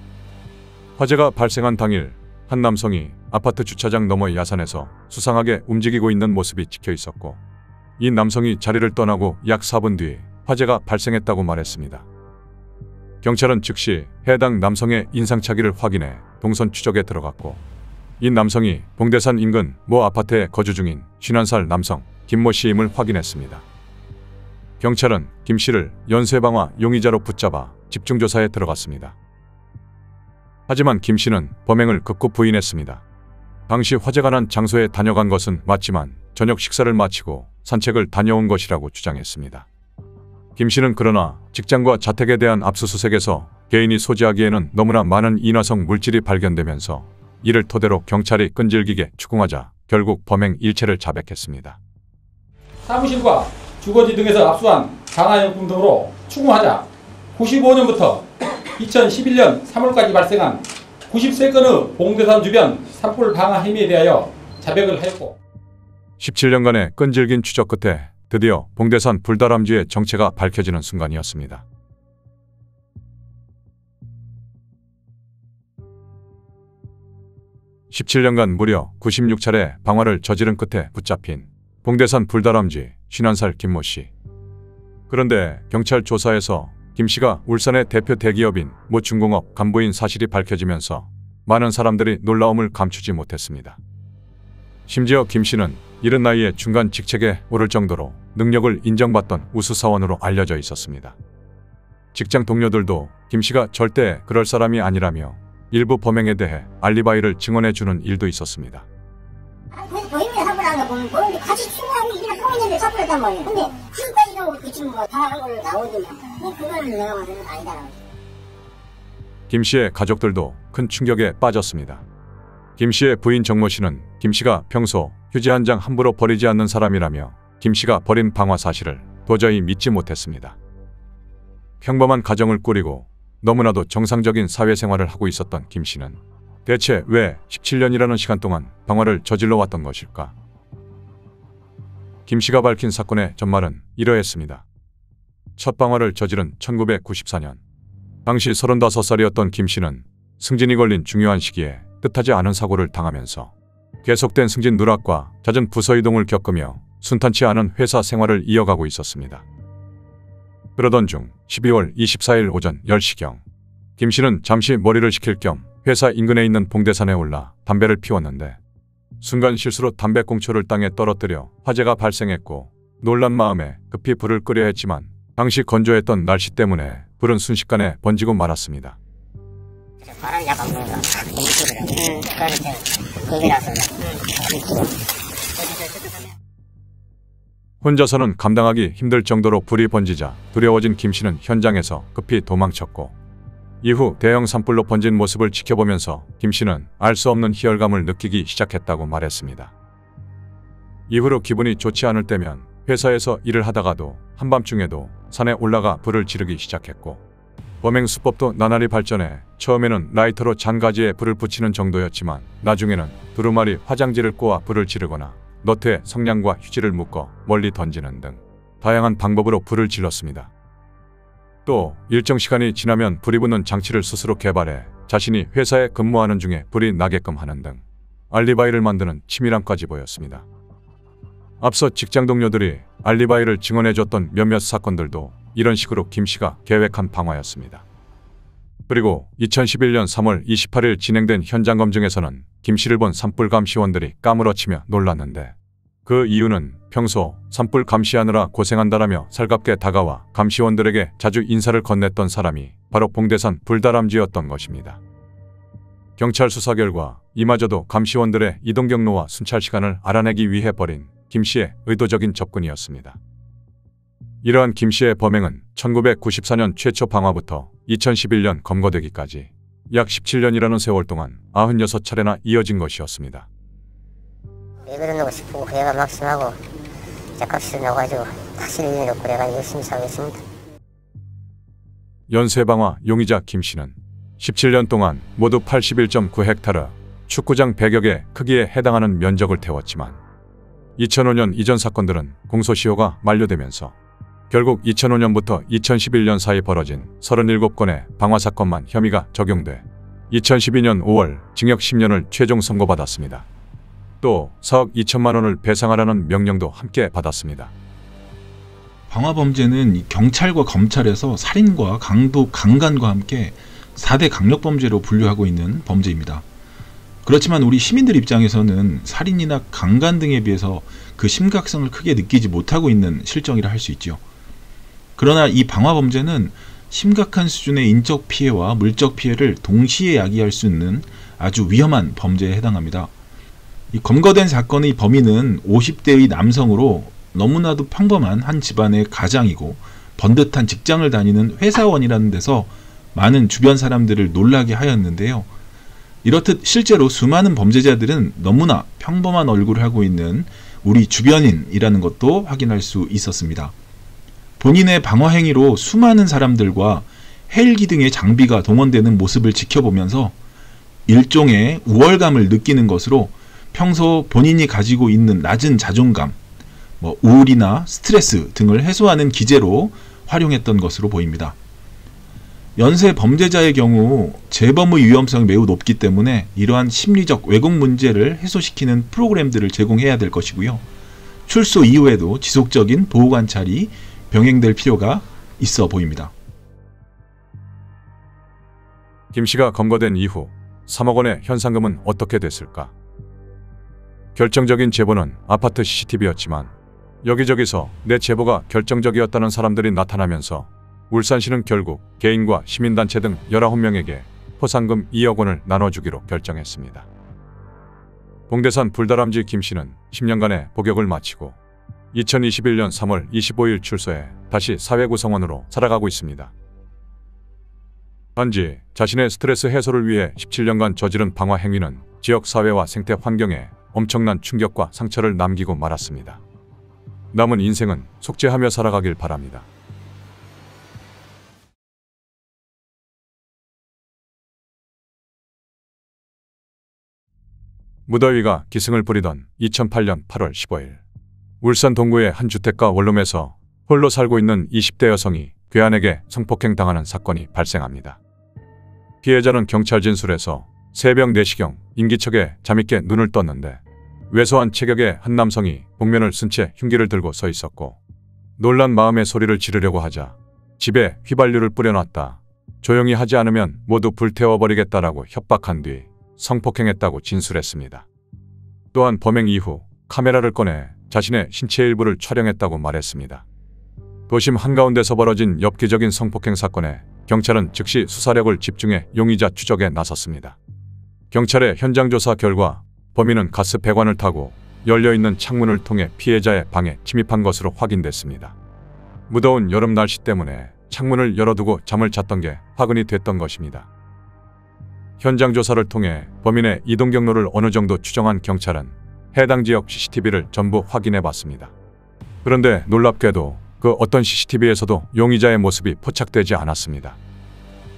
화재가 발생한 당일 한 남성이 아파트 주차장 너머 야산에서 수상하게 움직이고 있는 모습이 찍혀 있었고 이 남성이 자리를 떠나고 약 4분 뒤 화재가 발생했다고 말했습니다. 경찰은 즉시 해당 남성의 인상착의를 확인해 동선 추적에 들어갔고 이 남성이 봉대산 인근 모 아파트에 거주 중인 51살 남성 김모 씨임을 확인했습니다. 경찰은 김 씨를 연쇄방화 용의자로 붙잡아 집중조사에 들어갔습니다. 하지만 김 씨는 범행을 극구 부인했습니다. 당시 화재가 난 장소에 다녀간 것은 맞지만 저녁 식사를 마치고 산책을 다녀온 것이라고 주장했습니다. 김 씨는 그러나 직장과 자택에 대한 압수수색에서 개인이 소지하기에는 너무나 많은 인화성 물질이 발견되면서 이를 토대로 경찰이 끈질기게 추궁하자 결국 범행 일체를 자백했습니다. 사무실과 주거지 등에서 압수한 강화용품 등으로 추궁하자 95년부터 2011년 3월까지 발생한 93건의 봉대산 주변 산불 방화 행위에 대하여 자백을 하였고 17년간의 끈질긴 추적 끝에 드디어 봉대산 불다람쥐의 정체가 밝혀지는 순간이었습니다. (17년간) 무려 96차례 방화를 저지른 끝에 붙잡힌 봉대산 불다람쥐 51살 김모 씨. 그런데 경찰 조사에서 김 씨가 울산의 대표 대기업인 모 중공업 간부인 사실이 밝혀지면서 많은 사람들이 놀라움을 감추지 못했습니다. 심지어 김 씨는 이른 나이에 중간 직책에 오를 정도로 능력을 인정받던 우수사원으로 알려져 있었습니다. 직장 동료들도 김 씨가 절대 그럴 사람이 아니라며 일부 범행에 대해 알리바이를 증언해주는 일도 있었습니다. 보이면 사고라는 거 보면 보이는데 같이 출근하는 일을 하고 있는데 사고했단 말이에요. 근데 지금까지도 그 친구가 다 한 걸로 나오더만 그거는 내가 봐서는 아니다라고. 김 씨의 가족들도 큰 충격에 빠졌습니다. 김 씨의 부인 정모 씨는 김 씨가 평소 휴지 한 장 함부로 버리지 않는 사람이라며 김 씨가 버린 방화 사실을 도저히 믿지 못했습니다. 평범한 가정을 꾸리고 너무나도 정상적인 사회생활을 하고 있었던 김 씨는 대체 왜 17년이라는 시간 동안 방화를 저질러 왔던 것일까? 김 씨가 밝힌 사건의 전말은 이러했습니다. 첫 방화를 저지른 1994년. 당시 35살이었던 김 씨는 승진이 걸린 중요한 시기에 뜻하지 않은 사고를 당하면서 계속된 승진 누락과 잦은 부서 이동을 겪으며 순탄치 않은 회사 생활을 이어가고 있었습니다. 그러던 중 12월 24일 오전 10시경 김 씨는 잠시 머리를 식힐 겸 회사 인근에 있는 봉대산에 올라 담배를 피웠는데 순간 실수로 담배꽁초를 땅에 떨어뜨려 화재가 발생했고 놀란 마음에 급히 불을 끄려 했지만 당시 건조했던 날씨 때문에 불은 순식간에 번지고 말았습니다. 바람이 약간 부니까 거기라서 혼자서는 감당하기 힘들 정도로 불이 번지자 두려워진 김 씨는 현장에서 급히 도망쳤고 이후 대형 산불로 번진 모습을 지켜보면서 김 씨는 알 수 없는 희열감을 느끼기 시작했다고 말했습니다. 이후로 기분이 좋지 않을 때면 회사에서 일을 하다가도 한밤중에도 산에 올라가 불을 지르기 시작했고 범행 수법도 나날이 발전해 처음에는 라이터로 잔가지에 불을 붙이는 정도였지만 나중에는 두루마리 화장지를 꼬아 불을 지르거나 너트에 성냥과 휴지를 묶어 멀리 던지는 등 다양한 방법으로 불을 질렀습니다. 또 일정 시간이 지나면 불이 붙는 장치를 스스로 개발해 자신이 회사에 근무하는 중에 불이 나게끔 하는 등 알리바이를 만드는 치밀함까지 보였습니다. 앞서 직장 동료들이 알리바이를 증언해줬던 몇몇 사건들도 이런 식으로 김 씨가 계획한 방화였습니다. 그리고 2011년 3월 28일 진행된 현장 검증에서는 김 씨를 본 산불 감시원들이 까무러치며 놀랐는데 그 이유는 평소 산불 감시하느라 고생한다라며 살갑게 다가와 감시원들에게 자주 인사를 건넸던 사람이 바로 봉대산 불다람쥐였던 것입니다. 경찰 수사 결과 이마저도 감시원들의 이동 경로와 순찰 시간을 알아내기 위해 벌인 김 씨의 의도적인 접근이었습니다. 이러한 김 씨의 범행은 1994년 최초 방화부터 2011년 검거되기까지 약 17년이라는 세월 동안 96차례나 이어진 것이었습니다. 왜 그러는가 싶고 그 애가 막심하고 짝값이 나가지고 다시 일이 없고 내가 열심히 살겠습니다. 연쇄방화 용의자 김 씨는 17년 동안 모두 81.9헥타르 축구장 100여 개 크기에 해당하는 면적을 태웠지만 2005년 이전 사건들은 공소시효가 만료되면서 결국 2005년부터 2011년 사이 벌어진 37건의 방화 사건만 혐의가 적용돼 2012년 5월 징역 10년을 최종 선고받았습니다. 또 4억 2천만 원을 배상하라는 명령도 함께 받았습니다. 방화 범죄는 경찰과 검찰에서 살인과 강도, 강간과 함께 4대 강력범죄로 분류하고 있는 범죄입니다. 그렇지만 우리 시민들 입장에서는 살인이나 강간 등에 비해서 그 심각성을 크게 느끼지 못하고 있는 실정이라 할 수 있죠. 그러나 이 방화 범죄는 심각한 수준의 인적 피해와 물적 피해를 동시에 야기할 수 있는 아주 위험한 범죄에 해당합니다. 이 검거된 사건의 범인은 50대의 남성으로 너무나도 평범한 한 집안의 가장이고 번듯한 직장을 다니는 회사원이라는 데서 많은 주변 사람들을 놀라게 하였는데요. 이렇듯 실제로 수많은 범죄자들은 너무나 평범한 얼굴을 하고 있는 우리 주변인이라는 것도 확인할 수 있었습니다. 본인의 방화 행위로 수많은 사람들과 헬기 등의 장비가 동원되는 모습을 지켜보면서 일종의 우월감을 느끼는 것으로 평소 본인이 가지고 있는 낮은 자존감, 우울이나 스트레스 등을 해소하는 기제로 활용했던 것으로 보입니다. 연쇄 범죄자의 경우 재범의 위험성이 매우 높기 때문에 이러한 심리적 왜곡 문제를 해소시키는 프로그램들을 제공해야 될 것이고요. 출소 이후에도 지속적인 보호 관찰이 병행될 필요가 있어 보입니다. 김 씨가 검거된 이후 3억 원의 현상금은 어떻게 됐을까? 결정적인 제보는 아파트 CCTV였지만 여기저기서 내 제보가 결정적이었다는 사람들이 나타나면서 울산시는 결국 개인과 시민단체 등 19명에게 포상금 2억 원을 나눠주기로 결정했습니다. 봉대산 불다람쥐 김 씨는 10년간의 복역을 마치고 2021년 3월 25일 출소해 다시 사회구성원으로 살아가고 있습니다. 단지 자신의 스트레스 해소를 위해 17년간 저지른 방화 행위는 지역 사회와 생태 환경에 엄청난 충격과 상처를 남기고 말았습니다. 남은 인생은 속죄하며 살아가길 바랍니다. 무더위가 기승을 부리던 2008년 8월 15일 울산 동구의 한 주택가 원룸에서 홀로 살고 있는 20대 여성이 괴한에게 성폭행 당하는 사건이 발생합니다. 피해자는 경찰 진술에서 새벽 4시경 인기척에 잠있게 눈을 떴는데 왜소한 체격의 한 남성이 복면을 쓴 채 흉기를 들고 서 있었고 놀란 마음에 소리를 지르려고 하자 집에 휘발유를 뿌려놨다. 조용히 하지 않으면 모두 불태워버리겠다라고 협박한 뒤 성폭행했다고 진술했습니다. 또한 범행 이후 카메라를 꺼내 자신의 신체 일부를 촬영했다고 말했습니다. 도심 한가운데서 벌어진 엽기적인 성폭행 사건에 경찰은 즉시 수사력을 집중해 용의자 추적에 나섰습니다. 경찰의 현장 조사 결과 범인은 가스 배관을 타고 열려있는 창문을 통해 피해자의 방에 침입한 것으로 확인됐습니다. 무더운 여름 날씨 때문에 창문을 열어두고 잠을 잤던 게 화근이 됐던 것입니다. 현장 조사를 통해 범인의 이동 경로를 어느 정도 추정한 경찰은 해당 지역 CCTV를 전부 확인해 봤습니다. 그런데 놀랍게도 그 어떤 CCTV에서도 용의자의 모습이 포착되지 않았습니다.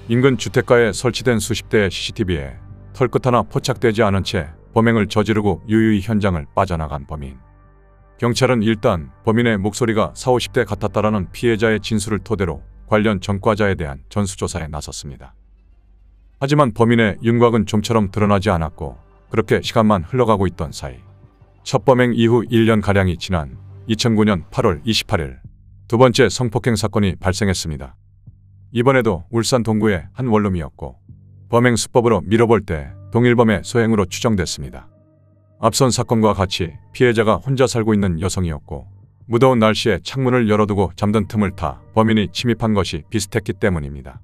인근 주택가에 설치된 수십 대의 CCTV에 털끝 하나 포착되지 않은 채 범행을 저지르고 유유히 현장을 빠져나간 범인. 경찰은 일단 범인의 목소리가 40, 50대 같았다라는 피해자의 진술을 토대로 관련 전과자에 대한 전수조사에 나섰습니다. 하지만 범인의 윤곽은 좀처럼 드러나지 않았고 그렇게 시간만 흘러가고 있던 사이 첫 범행 이후 1년가량이 지난 2009년 8월 28일 두 번째 성폭행 사건이 발생했습니다. 이번에도 울산 동구의 한 원룸이었고 범행 수법으로 미뤄볼 때 동일범의 소행으로 추정됐습니다. 앞선 사건과 같이 피해자가 혼자 살고 있는 여성이었고 무더운 날씨에 창문을 열어두고 잠든 틈을 타 범인이 침입한 것이 비슷했기 때문입니다.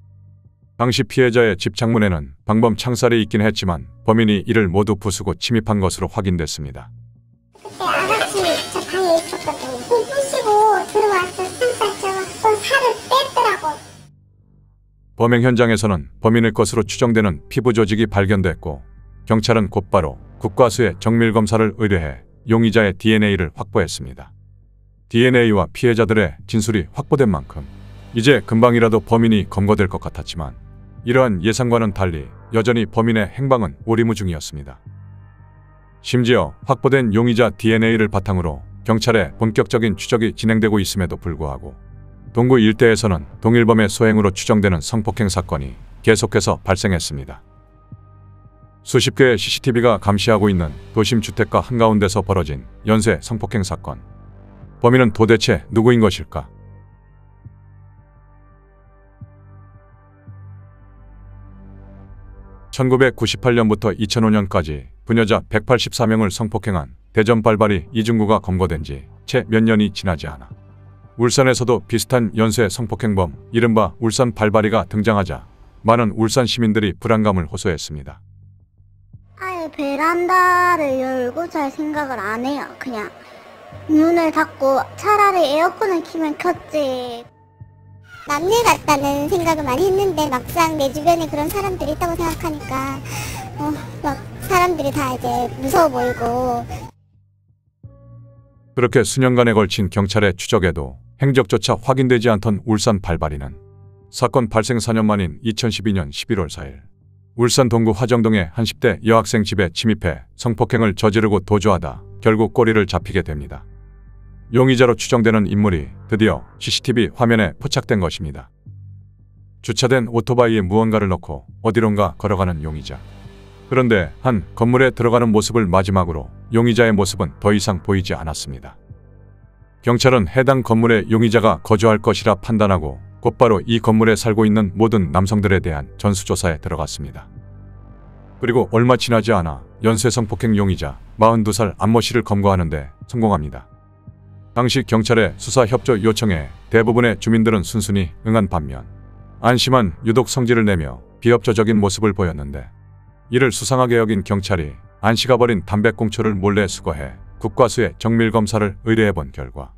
당시 피해자의 집 창문에는 방범 창살이 있긴 했지만 범인이 이를 모두 부수고 침입한 것으로 확인됐습니다. 그때 아가씨 저 방에 있었거든요. 부시고 들어와서 창살 살을 뺐더라고. 범행 현장에서는 범인의 것으로 추정되는 피부 조직이 발견됐고 경찰은 곧바로 국과수에 정밀검사를 의뢰해 용의자의 DNA를 확보했습니다. DNA와 피해자들의 진술이 확보된 만큼 이제 금방이라도 범인이 검거될 것 같았지만 이러한 예상과는 달리 여전히 범인의 행방은 오리무중이었습니다. 심지어 확보된 용의자 DNA를 바탕으로 경찰의 본격적인 추적이 진행되고 있음에도 불구하고 동구 일대에서는 동일범의 소행으로 추정되는 성폭행 사건이 계속해서 발생했습니다. 수십 개의 CCTV가 감시하고 있는 도심 주택가 한가운데서 벌어진 연쇄 성폭행 사건. 범인은 도대체 누구인 것일까? (1998년부터 2005년까지) 부녀자 184명을 성폭행한 대전 발발이 이중구가 검거된 지 채 몇 년이 지나지 않아 울산에서도 비슷한 연쇄 성폭행범 이른바 울산 발발이가 등장하자 많은 울산 시민들이 불안감을 호소했습니다. 아예 베란다를 열고 잘 생각을 안 해요. 그냥 문을 닫고 차라리 에어컨을 켜면 켰지. 남일 같다는 생각을 많이 했는데 막상 내 주변에 그런 사람들이 있다고 생각하니까 막 사람들이 다 이제 무서워 보이고. 그렇게 수년간에 걸친 경찰의 추적에도 행적조차 확인되지 않던 울산 발발이는 사건 발생 4년 만인 2012년 11월 4일 울산 동구 화정동의 한 10대 여학생 집에 침입해 성폭행을 저지르고 도주하다 결국 꼬리를 잡히게 됩니다. 용의자로 추정되는 인물이 드디어 CCTV 화면에 포착된 것입니다. 주차된 오토바이에 무언가를 넣고 어디론가 걸어가는 용의자. 그런데 한 건물에 들어가는 모습을 마지막으로 용의자의 모습은 더 이상 보이지 않았습니다. 경찰은 해당 건물에 용의자가 거주할 것이라 판단하고 곧바로 이 건물에 살고 있는 모든 남성들에 대한 전수조사에 들어갔습니다. 그리고 얼마 지나지 않아 연쇄 성폭행 용의자 42살 안모 씨를 검거하는 데 성공합니다. 당시 경찰의 수사 협조 요청에 대부분의 주민들은 순순히 응한 반면 안 씨만 유독 성질을 내며 비협조적인 모습을 보였는데 이를 수상하게 여긴 경찰이 안 씨가 버린 담배꽁초를 몰래 수거해 국과수에 정밀검사를 의뢰해본 결과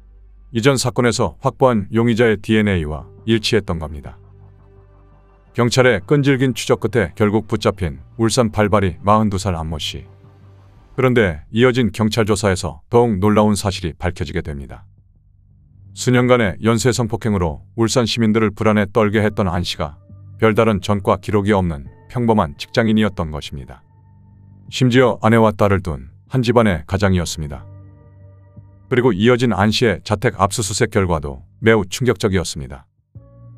이전 사건에서 확보한 용의자의 DNA와 일치했던 겁니다. 경찰의 끈질긴 추적 끝에 결국 붙잡힌 울산 발발이 42살 안모 씨. 그런데 이어진 경찰 조사에서 더욱 놀라운 사실이 밝혀지게 됩니다. 수년간의 연쇄 성폭행으로 울산 시민들을 불안에 떨게 했던 안 씨가 별다른 전과 기록이 없는 평범한 직장인이었던 것입니다. 심지어 아내와 딸을 둔 한 집안의 가장이었습니다. 그리고 이어진 안 씨의 자택 압수수색 결과도 매우 충격적이었습니다.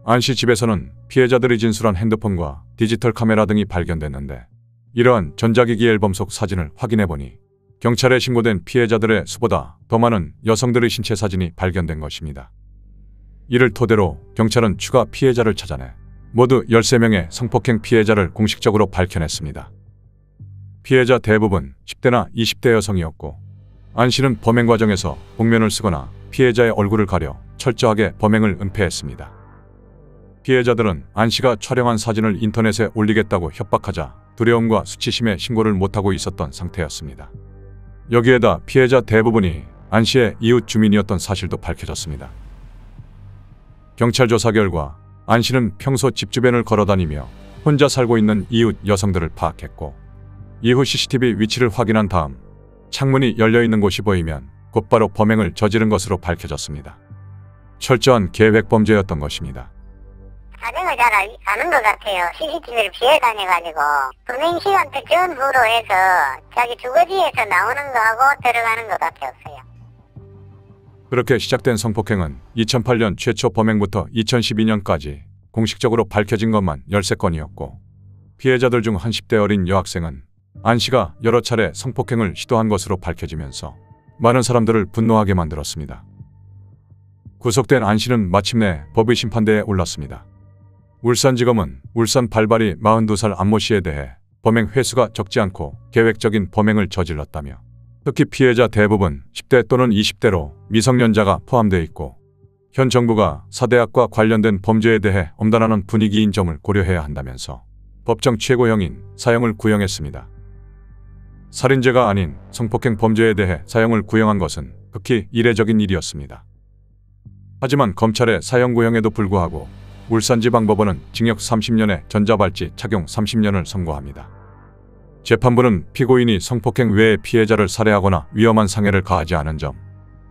안 씨 집에서는 피해자들이 진술한 핸드폰과 디지털 카메라 등이 발견됐는데 이러한 전자기기 앨범 속 사진을 확인해보니 경찰에 신고된 피해자들의 수보다 더 많은 여성들의 신체 사진이 발견된 것입니다. 이를 토대로 경찰은 추가 피해자를 찾아내 모두 13명의 성폭행 피해자를 공식적으로 밝혀냈습니다. 피해자 대부분 10대나 20대 여성이었고 안 씨는 범행 과정에서 복면을 쓰거나 피해자의 얼굴을 가려 철저하게 범행을 은폐했습니다. 피해자들은 안 씨가 촬영한 사진을 인터넷에 올리겠다고 협박하자 두려움과 수치심에 신고를 못하고 있었던 상태였습니다. 여기에다 피해자 대부분이 안 씨의 이웃 주민이었던 사실도 밝혀졌습니다. 경찰 조사 결과 안 씨는 평소 집 주변을 걸어다니며 혼자 살고 있는 이웃 여성들을 파악했고 이후 CCTV 위치를 확인한 다음 창문이 열려있는 곳이 보이면 곧바로 범행을 저지른 것으로 밝혀졌습니다. 철저한 계획 범죄였던 것입니다. 사정을 잘 아는 것 같아요. CCTV를 피해 다녀가지고 범행 시간대 전후로 해서 자기 주거지에서 나오는 거하고 들어가는 것 같아요. 그렇게 시작된 성폭행은 2008년 최초 범행부터 2012년까지 공식적으로 밝혀진 것만 13건이었고 피해자들 중 한 10대 어린 여학생은 안 씨가 여러 차례 성폭행을 시도한 것으로 밝혀지면서 많은 사람들을 분노하게 만들었습니다. 구속된 안 씨는 마침내 법의 심판대에 올랐습니다. 울산지검은 울산 발발이 42살 안모 씨에 대해 범행 횟수가 적지 않고 계획적인 범행을 저질렀다며 특히 피해자 대부분 10대 또는 20대로 미성년자가 포함되어 있고 현 정부가 사대학과 관련된 범죄에 대해 엄단하는 분위기인 점을 고려해야 한다면서 법정 최고형인 사형을 구형했습니다. 살인죄가 아닌 성폭행 범죄에 대해 사형을 구형한 것은 극히 이례적인 일이었습니다. 하지만 검찰의 사형 구형에도 불구하고 울산지방법원은 징역 30년에 전자발찌 착용 30년을 선고합니다. 재판부는 피고인이 성폭행 외에 피해자를 살해하거나 위험한 상해를 가하지 않은 점,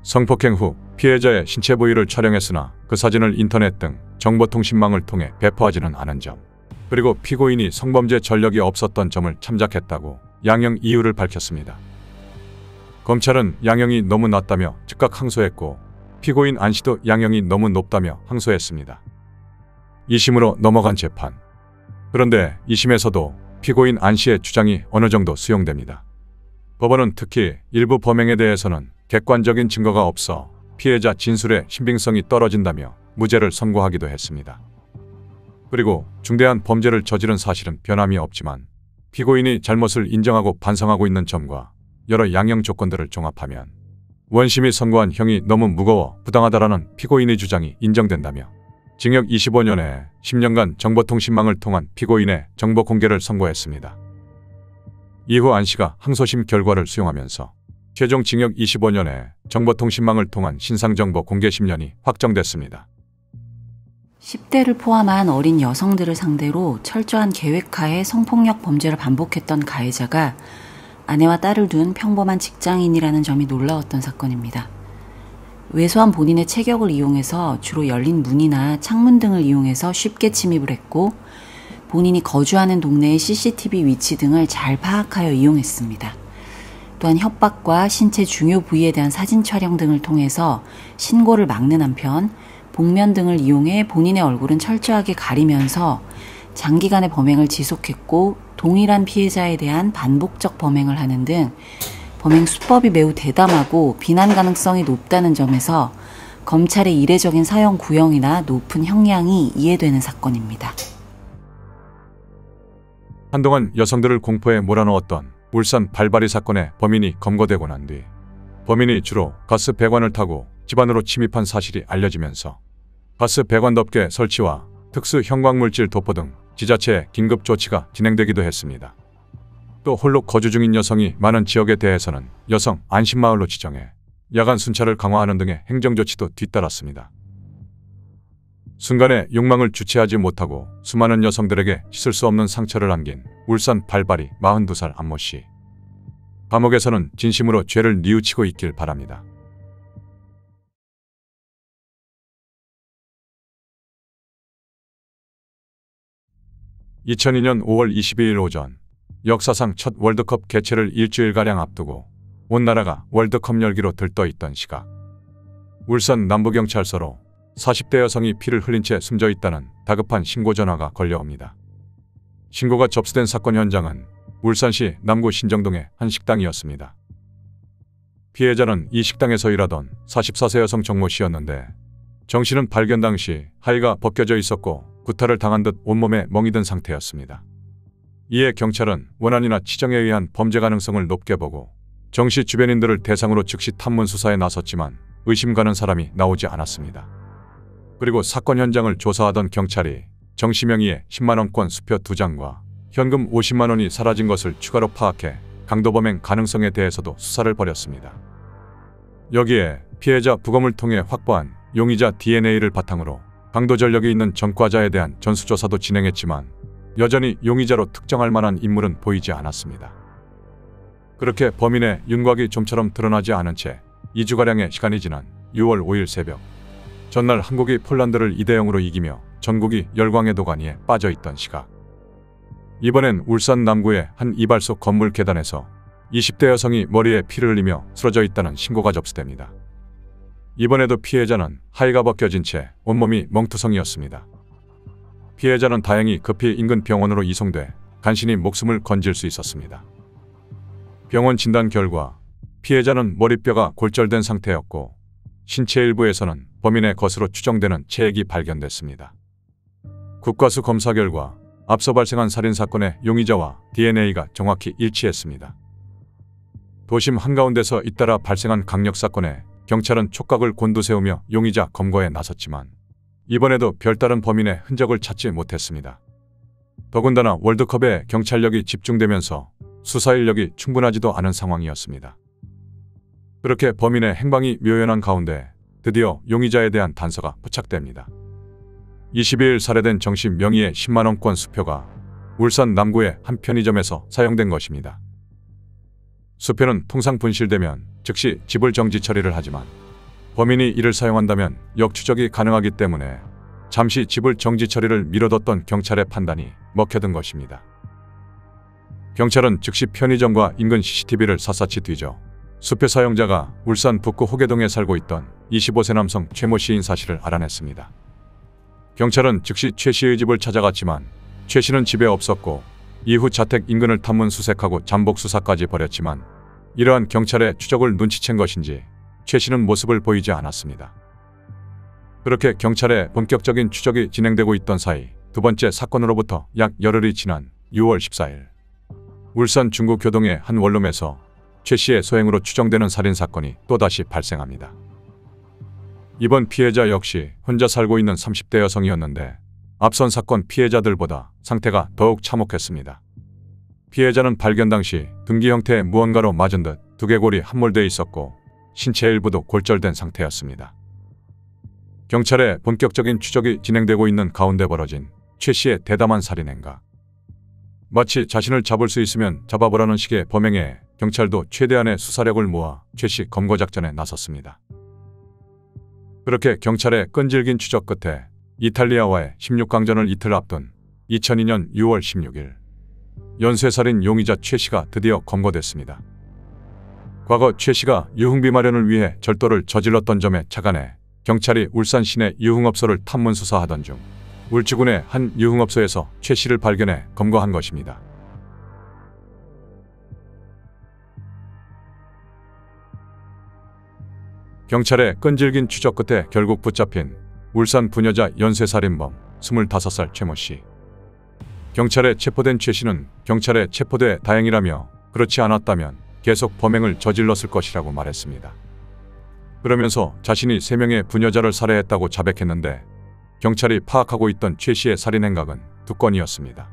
성폭행 후 피해자의 신체 부위를 촬영했으나 그 사진을 인터넷 등 정보통신망을 통해 배포하지는 않은 점, 그리고 피고인이 성범죄 전력이 없었던 점을 참작했다고 양형 이유를 밝혔습니다. 검찰은 양형이 너무 낮다며 즉각 항소했고 피고인 안 씨도 양형이 너무 높다며 항소했습니다. 2심으로 넘어간 재판. 그런데 2심에서도 피고인 안 씨의 주장이 어느 정도 수용됩니다. 법원은 특히 일부 범행에 대해서는 객관적인 증거가 없어 피해자 진술의 신빙성이 떨어진다며 무죄를 선고하기도 했습니다. 그리고 중대한 범죄를 저지른 사실은 변함이 없지만 피고인이 잘못을 인정하고 반성하고 있는 점과 여러 양형 조건들을 종합하면 원심이 선고한 형이 너무 무거워 부당하다라는 피고인의 주장이 인정된다며 징역 25년에 10년간 정보통신망을 통한 피고인의 정보 공개를 선고했습니다. 이후 안 씨가 항소심 결과를 수용하면서 최종 징역 25년에 정보통신망을 통한 신상정보 공개 10년이 확정됐습니다. 10대를 포함한 어린 여성들을 상대로 철저한 계획하에 성폭력 범죄를 반복했던 가해자가 아내와 딸을 둔 평범한 직장인이라는 점이 놀라웠던 사건입니다. 왜소한 본인의 체격을 이용해서 주로 열린 문이나 창문 등을 이용해서 쉽게 침입을 했고 본인이 거주하는 동네의 CCTV 위치 등을 잘 파악하여 이용했습니다. 또한 협박과 신체 중요 부위에 대한 사진 촬영 등을 통해서 신고를 막는 한편 복면 등을 이용해 본인의 얼굴은 철저하게 가리면서 장기간의 범행을 지속했고 동일한 피해자에 대한 반복적 범행을 하는 등 범행 수법이 매우 대담하고 비난 가능성이 높다는 점에서 검찰의 이례적인 사형 구형이나 높은 형량이 이해되는 사건입니다. 한동안 여성들을 공포에 몰아넣었던 울산 발바리 사건의 범인이 검거되고 난 뒤 범인이 주로 가스 배관을 타고 집 안으로 침입한 사실이 알려지면서 가스 배관 덮개 설치와 특수 형광물질 도포 등 지자체의 긴급 조치가 진행되기도 했습니다. 또 홀로 거주 중인 여성이 많은 지역에 대해서는 여성 안심마을로 지정해 야간 순찰을 강화하는 등의 행정조치도 뒤따랐습니다. 순간의 욕망을 주체하지 못하고 수많은 여성들에게 씻을 수 없는 상처를 안긴 울산 발바리 42살 안모 씨. 감옥에서는 진심으로 죄를 뉘우치고 있길 바랍니다. (2002년 5월 22일) 오전 역사상 첫 월드컵 개최를 일주일가량 앞두고 온 나라가 월드컵 열기로 들떠있던 시각 울산 남부경찰서로 40대 여성이 피를 흘린 채 숨져 있다는 다급한 신고 전화가 걸려옵니다. 신고가 접수된 사건 현장은 울산시 남구 신정동의 한 식당이었습니다. 피해자는 이 식당에서 일하던 44세 여성 정모 씨였는데 정 씨는 발견 당시 하의가 벗겨져 있었고 구타를 당한 듯 온몸에 멍이 든 상태였습니다. 이에 경찰은 원한이나 치정에 의한 범죄 가능성을 높게 보고 정 씨 주변인들을 대상으로 즉시 탐문 수사에 나섰지만 의심 가는 사람이 나오지 않았습니다. 그리고 사건 현장을 조사하던 경찰이 정 씨 명의의 10만원권 수표 2장과 현금 50만원이 사라진 것을 추가로 파악해 강도범행 가능성에 대해서도 수사를 벌였습니다. 여기에 피해자 부검을 통해 확보한 용의자 DNA를 바탕으로 강도 전력이 있는 전과자에 대한 전수조사도 진행했지만 여전히 용의자로 특정할 만한 인물은 보이지 않았습니다. 그렇게 범인의 윤곽이 좀처럼 드러나지 않은 채 2주가량의 시간이 지난 6월 5일 새벽 전날 한국이 폴란드를 2대0으로 이기며 전국이 열광의 도가니에 빠져있던 시각 이번엔 울산 남구의 한 이발소 건물 계단에서 20대 여성이 머리에 피를 흘리며 쓰러져 있다는 신고가 접수됩니다. 이번에도 피해자는 하의가 벗겨진 채 온몸이 멍투성이었습니다. 피해자는 다행히 급히 인근 병원으로 이송돼 간신히 목숨을 건질 수 있었습니다. 병원 진단 결과 피해자는 머리뼈가 골절된 상태였고 신체 일부에서는 범인의 것으로 추정되는 체액이 발견됐습니다. 국과수 검사 결과 앞서 발생한 살인사건의 용의자와 DNA가 정확히 일치했습니다. 도심 한가운데서 잇따라 발생한 강력사건에 경찰은 촉각을 곤두세우며 용의자 검거에 나섰지만 이번에도 별다른 범인의 흔적을 찾지 못했습니다. 더군다나 월드컵에 경찰력이 집중되면서 수사 인력이 충분하지도 않은 상황이었습니다. 그렇게 범인의 행방이 묘연한 가운데 드디어 용의자에 대한 단서가 포착됩니다. 22일 살해된 정 씨 명의의 10만원권 수표가 울산 남구의 한 편의점에서 사용된 것입니다. 수표는 통상 분실되면 즉시 지불 정지 처리를 하지만 범인이 이를 사용한다면 역추적이 가능하기 때문에 잠시 지불 정지 처리를 미뤄뒀던 경찰의 판단이 먹혀든 것입니다. 경찰은 즉시 편의점과 인근 CCTV를 샅샅이 뒤져 수표 사용자가 울산 북구 호계동에 살고 있던 25세 남성 최모 씨인 사실을 알아냈습니다. 경찰은 즉시 최 씨의 집을 찾아갔지만 최 씨는 집에 없었고 이후 자택 인근을 탐문 수색하고 잠복 수사까지 벌였지만 이러한 경찰의 추적을 눈치챈 것인지 최 씨는 모습을 보이지 않았습니다. 그렇게 경찰의 본격적인 추적이 진행되고 있던 사이 두 번째 사건으로부터 약 열흘이 지난 6월 14일 울산 중구 교동의 한 원룸에서 최 씨의 소행으로 추정되는 살인사건이 또다시 발생합니다. 이번 피해자 역시 혼자 살고 있는 30대 여성이었는데 앞선 사건 피해자들보다 상태가 더욱 참혹했습니다. 피해자는 발견 당시 등기 형태의 무언가로 맞은 듯 두개골이 함몰되어 있었고 신체 일부도 골절된 상태였습니다. 경찰의 본격적인 추적이 진행되고 있는 가운데 벌어진 최 씨의 대담한 살인 행각. 마치 자신을 잡을 수 있으면 잡아보라는 식의 범행에 경찰도 최대한의 수사력을 모아 최 씨 검거 작전에 나섰습니다. 그렇게 경찰의 끈질긴 추적 끝에 이탈리아와의 16강전을 이틀 앞둔 2002년 6월 16일 연쇄살인 용의자 최 씨가 드디어 검거됐습니다. 과거 최 씨가 유흥비 마련을 위해 절도를 저질렀던 점에 착안해 경찰이 울산 시내 유흥업소를 탐문 수사하던 중 울주군의 한 유흥업소에서 최 씨를 발견해 검거한 것입니다. 경찰의 끈질긴 추적 끝에 결국 붙잡힌 울산 부녀자 연쇄살인범 25살 최모 씨. 경찰에 체포된 최 씨는 경찰에 체포돼 다행이라며 그렇지 않았다면 계속 범행을 저질렀을 것이라고 말했습니다. 그러면서 자신이 3명의 부녀자를 살해했다고 자백했는데 경찰이 파악하고 있던 최 씨의 살인 행각은 2건이었습니다.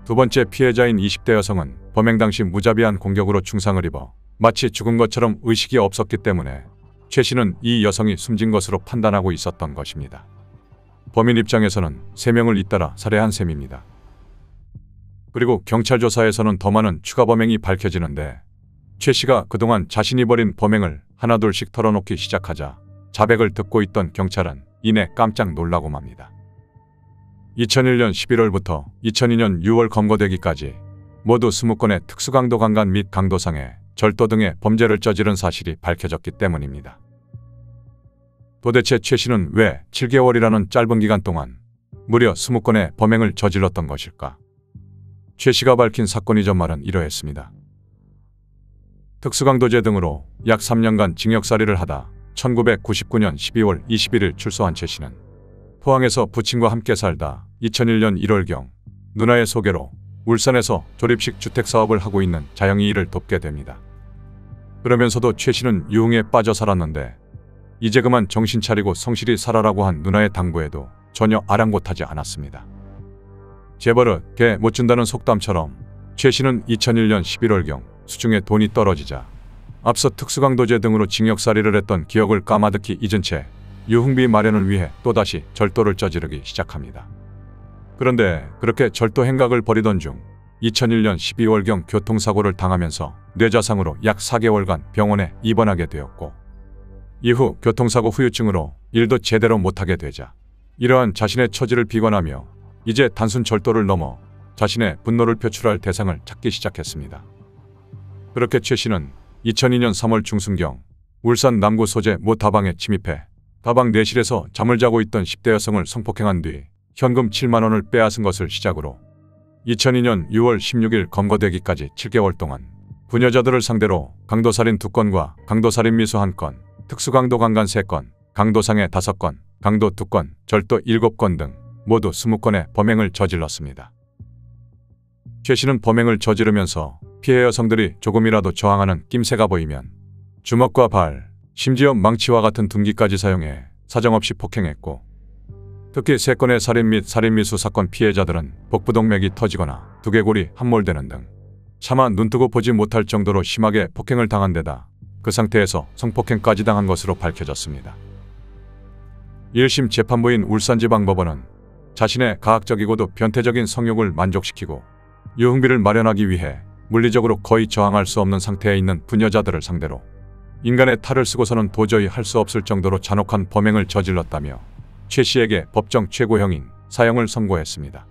두 번째 피해자인 20대 여성은 범행 당시 무자비한 공격으로 중상을 입어 마치 죽은 것처럼 의식이 없었기 때문에 최 씨는 이 여성이 숨진 것으로 판단하고 있었던 것입니다. 범인 입장에서는 3명을 잇따라 살해한 셈입니다. 그리고 경찰 조사에서는 더 많은 추가 범행이 밝혀지는데 최 씨가 그동안 자신이 벌인 범행을 하나둘씩 털어놓기 시작하자 자백을 듣고 있던 경찰은 이내 깜짝 놀라고 맙니다. 2001년 11월부터 2002년 6월 검거되기까지 모두 20건의 특수강도 강간 및 강도상해, 절도 등의 범죄를 저지른 사실이 밝혀졌기 때문입니다. 도대체 최 씨는 왜 7개월이라는 짧은 기간 동안 무려 20건의 범행을 저질렀던 것일까? 최 씨가 밝힌 사건이 전말은 이러했습니다. 특수강도죄 등으로 약 3년간 징역살이를 하다 1999년 12월 21일 출소한 최 씨는 포항에서 부친과 함께 살다 2001년 1월경 누나의 소개로 울산에서 조립식 주택사업을 하고 있는 자영이 일을 돕게 됩니다. 그러면서도 최 씨는 유흥에 빠져 살았는데 이제 그만 정신 차리고 성실히 살아라고 한 누나의 당부에도 전혀 아랑곳하지 않았습니다. 재벌은 개 못 준다는 속담처럼 최 씨는 2001년 11월경 수중에 돈이 떨어지자 앞서 특수강도죄 등으로 징역살이를 했던 기억을 까마득히 잊은 채 유흥비 마련을 위해 또다시 절도를 저지르기 시작합니다. 그런데 그렇게 절도 행각을 벌이던 중 2001년 12월경 교통사고를 당하면서 뇌자상으로 약 4개월간 병원에 입원하게 되었고 이후 교통사고 후유증으로 일도 제대로 못하게 되자 이러한 자신의 처지를 비관하며 이제 단순 절도를 넘어 자신의 분노를 표출할 대상을 찾기 시작했습니다. 그렇게 최 씨는 2002년 3월 중순경 울산 남구 소재 모 다방에 침입해 다방 내실에서 잠을 자고 있던 10대 여성을 성폭행한 뒤 현금 7만 원을 빼앗은 것을 시작으로 2002년 6월 16일 검거되기까지 7개월 동안 부녀자들을 상대로 강도살인 2건과 강도살인 미수 1건, 특수강도 강간 3건, 강도상해 5건, 강도 2건, 절도 7건 등 모두 20건의 범행을 저질렀습니다. 최 씨는 범행을 저지르면서 피해 여성들이 조금이라도 저항하는 낌새가 보이면 주먹과 발, 심지어 망치와 같은 둔기까지 사용해 사정없이 폭행했고 특히 3건의 살인 및 살인미수 사건 피해자들은 복부동맥이 터지거나 두개골이 함몰되는 등 차마 눈뜨고 보지 못할 정도로 심하게 폭행을 당한 데다 그 상태에서 성폭행까지 당한 것으로 밝혀졌습니다. 1심 재판부인 울산지방법원은 자신의 가학적이고도 변태적인 성욕을 만족시키고 유흥비를 마련하기 위해 물리적으로 거의 저항할 수 없는 상태에 있는 부녀자들을 상대로 인간의 탈을 쓰고서는 도저히 할 수 없을 정도로 잔혹한 범행을 저질렀다며 최 씨에게 법정 최고형인 사형을 선고했습니다.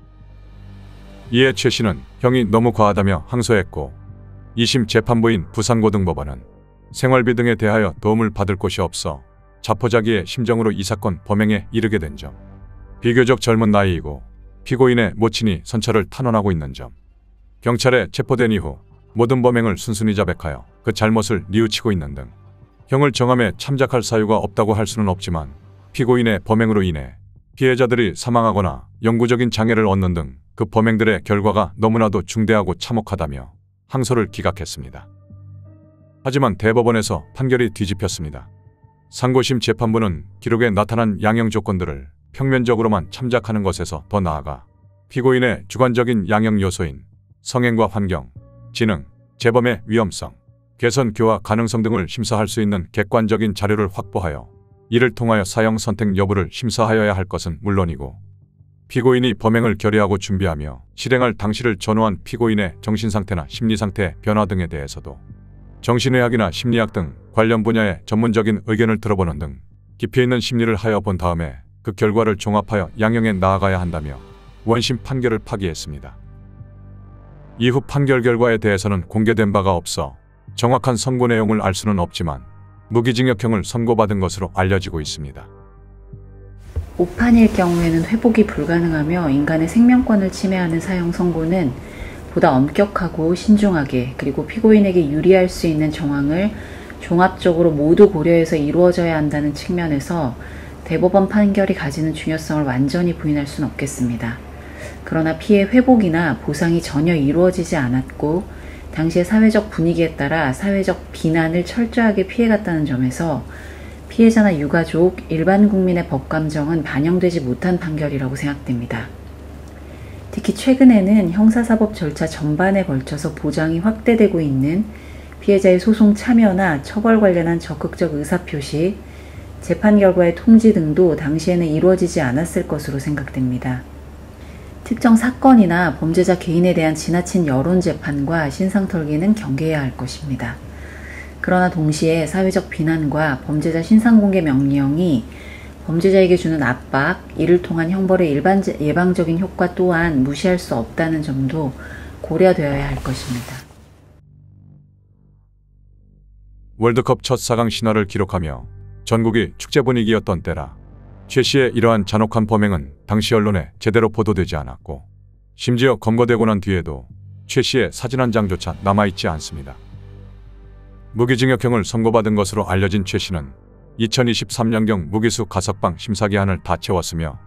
이에 최 씨는 형이 너무 과하다며 항소했고 2심 재판부인 부산고등법원은 생활비 등에 대하여 도움을 받을 곳이 없어 자포자기의 심정으로 이 사건 범행에 이르게 된 점, 비교적 젊은 나이이고 피고인의 모친이 선처를 탄원하고 있는 점, 경찰에 체포된 이후 모든 범행을 순순히 자백하여 그 잘못을 뉘우치고 있는 등 형을 정함에 참작할 사유가 없다고 할 수는 없지만 피고인의 범행으로 인해 피해자들이 사망하거나 영구적인 장애를 얻는 등 그 범행들의 결과가 너무나도 중대하고 참혹하다며 항소를 기각했습니다. 하지만 대법원에서 판결이 뒤집혔습니다. 상고심 재판부는 기록에 나타난 양형 조건들을 평면적으로만 참작하는 것에서 더 나아가 피고인의 주관적인 양형 요소인 성행과 환경, 지능, 재범의 위험성, 개선 교화 가능성 등을 심사할 수 있는 객관적인 자료를 확보하여 이를 통하여 사형 선택 여부를 심사하여야 할 것은 물론이고 피고인이 범행을 결의하고 준비하며 실행할 당시를 전후한 피고인의 정신상태나 심리상태의 변화 등에 대해서도 정신의학이나 심리학 등 관련 분야의 전문적인 의견을 들어보는 등 깊이 있는 심리를 하여 본 다음에 그 결과를 종합하여 양형에 나아가야 한다며 원심 판결을 파기했습니다. 이후 판결 결과에 대해서는 공개된 바가 없어 정확한 선고 내용을 알 수는 없지만 무기징역형을 선고받은 것으로 알려지고 있습니다. 오판일 경우에는 회복이 불가능하며 인간의 생명권을 침해하는 사형 선고는 보다 엄격하고 신중하게 그리고 피고인에게 유리할 수 있는 정황을 종합적으로 모두 고려해서 이루어져야 한다는 측면에서 대법원 판결이 가지는 중요성을 완전히 부인할 수는 없겠습니다. 그러나 피해 회복이나 보상이 전혀 이루어지지 않았고 당시의 사회적 분위기에 따라 사회적 비난을 철저하게 피해갔다는 점에서 피해자나 유가족, 일반 국민의 법감정은 반영되지 못한 판결이라고 생각됩니다. 특히 최근에는 형사사법 절차 전반에 걸쳐서 보장이 확대되고 있는 피해자의 소송 참여나 처벌 관련한 적극적 의사표시, 재판 결과의 통지 등도 당시에는 이루어지지 않았을 것으로 생각됩니다. 특정 사건이나 범죄자 개인에 대한 지나친 여론 재판과 신상털기는 경계해야 할 것입니다. 그러나 동시에 사회적 비난과 범죄자 신상공개 명령이 범죄자에게 주는 압박, 이를 통한 형벌의 예방적인 효과 또한 무시할 수 없다는 점도 고려되어야 할 것입니다. 월드컵 첫 4강 신화를 기록하며 전국이 축제 분위기였던 때라 최 씨의 이러한 잔혹한 범행은 당시 언론에 제대로 보도되지 않았고 심지어 검거되고 난 뒤에도 최 씨의 사진 한 장조차 남아있지 않습니다. 무기징역형을 선고받은 것으로 알려진 최 씨는 2023년경 무기수 가석방 심사기한을 다 채웠으며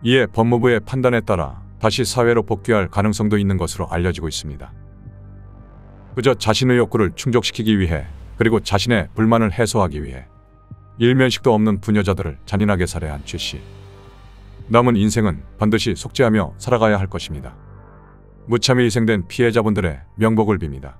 이에 법무부의 판단에 따라 다시 사회로 복귀할 가능성도 있는 것으로 알려지고 있습니다. 그저 자신의 욕구를 충족시키기 위해 그리고 자신의 불만을 해소하기 위해 일면식도 없는 부녀자들을 잔인하게 살해한 최 씨. 남은 인생은 반드시 속죄하며 살아가야 할 것입니다. 무참히 희생된 피해자분들의 명복을 빕니다.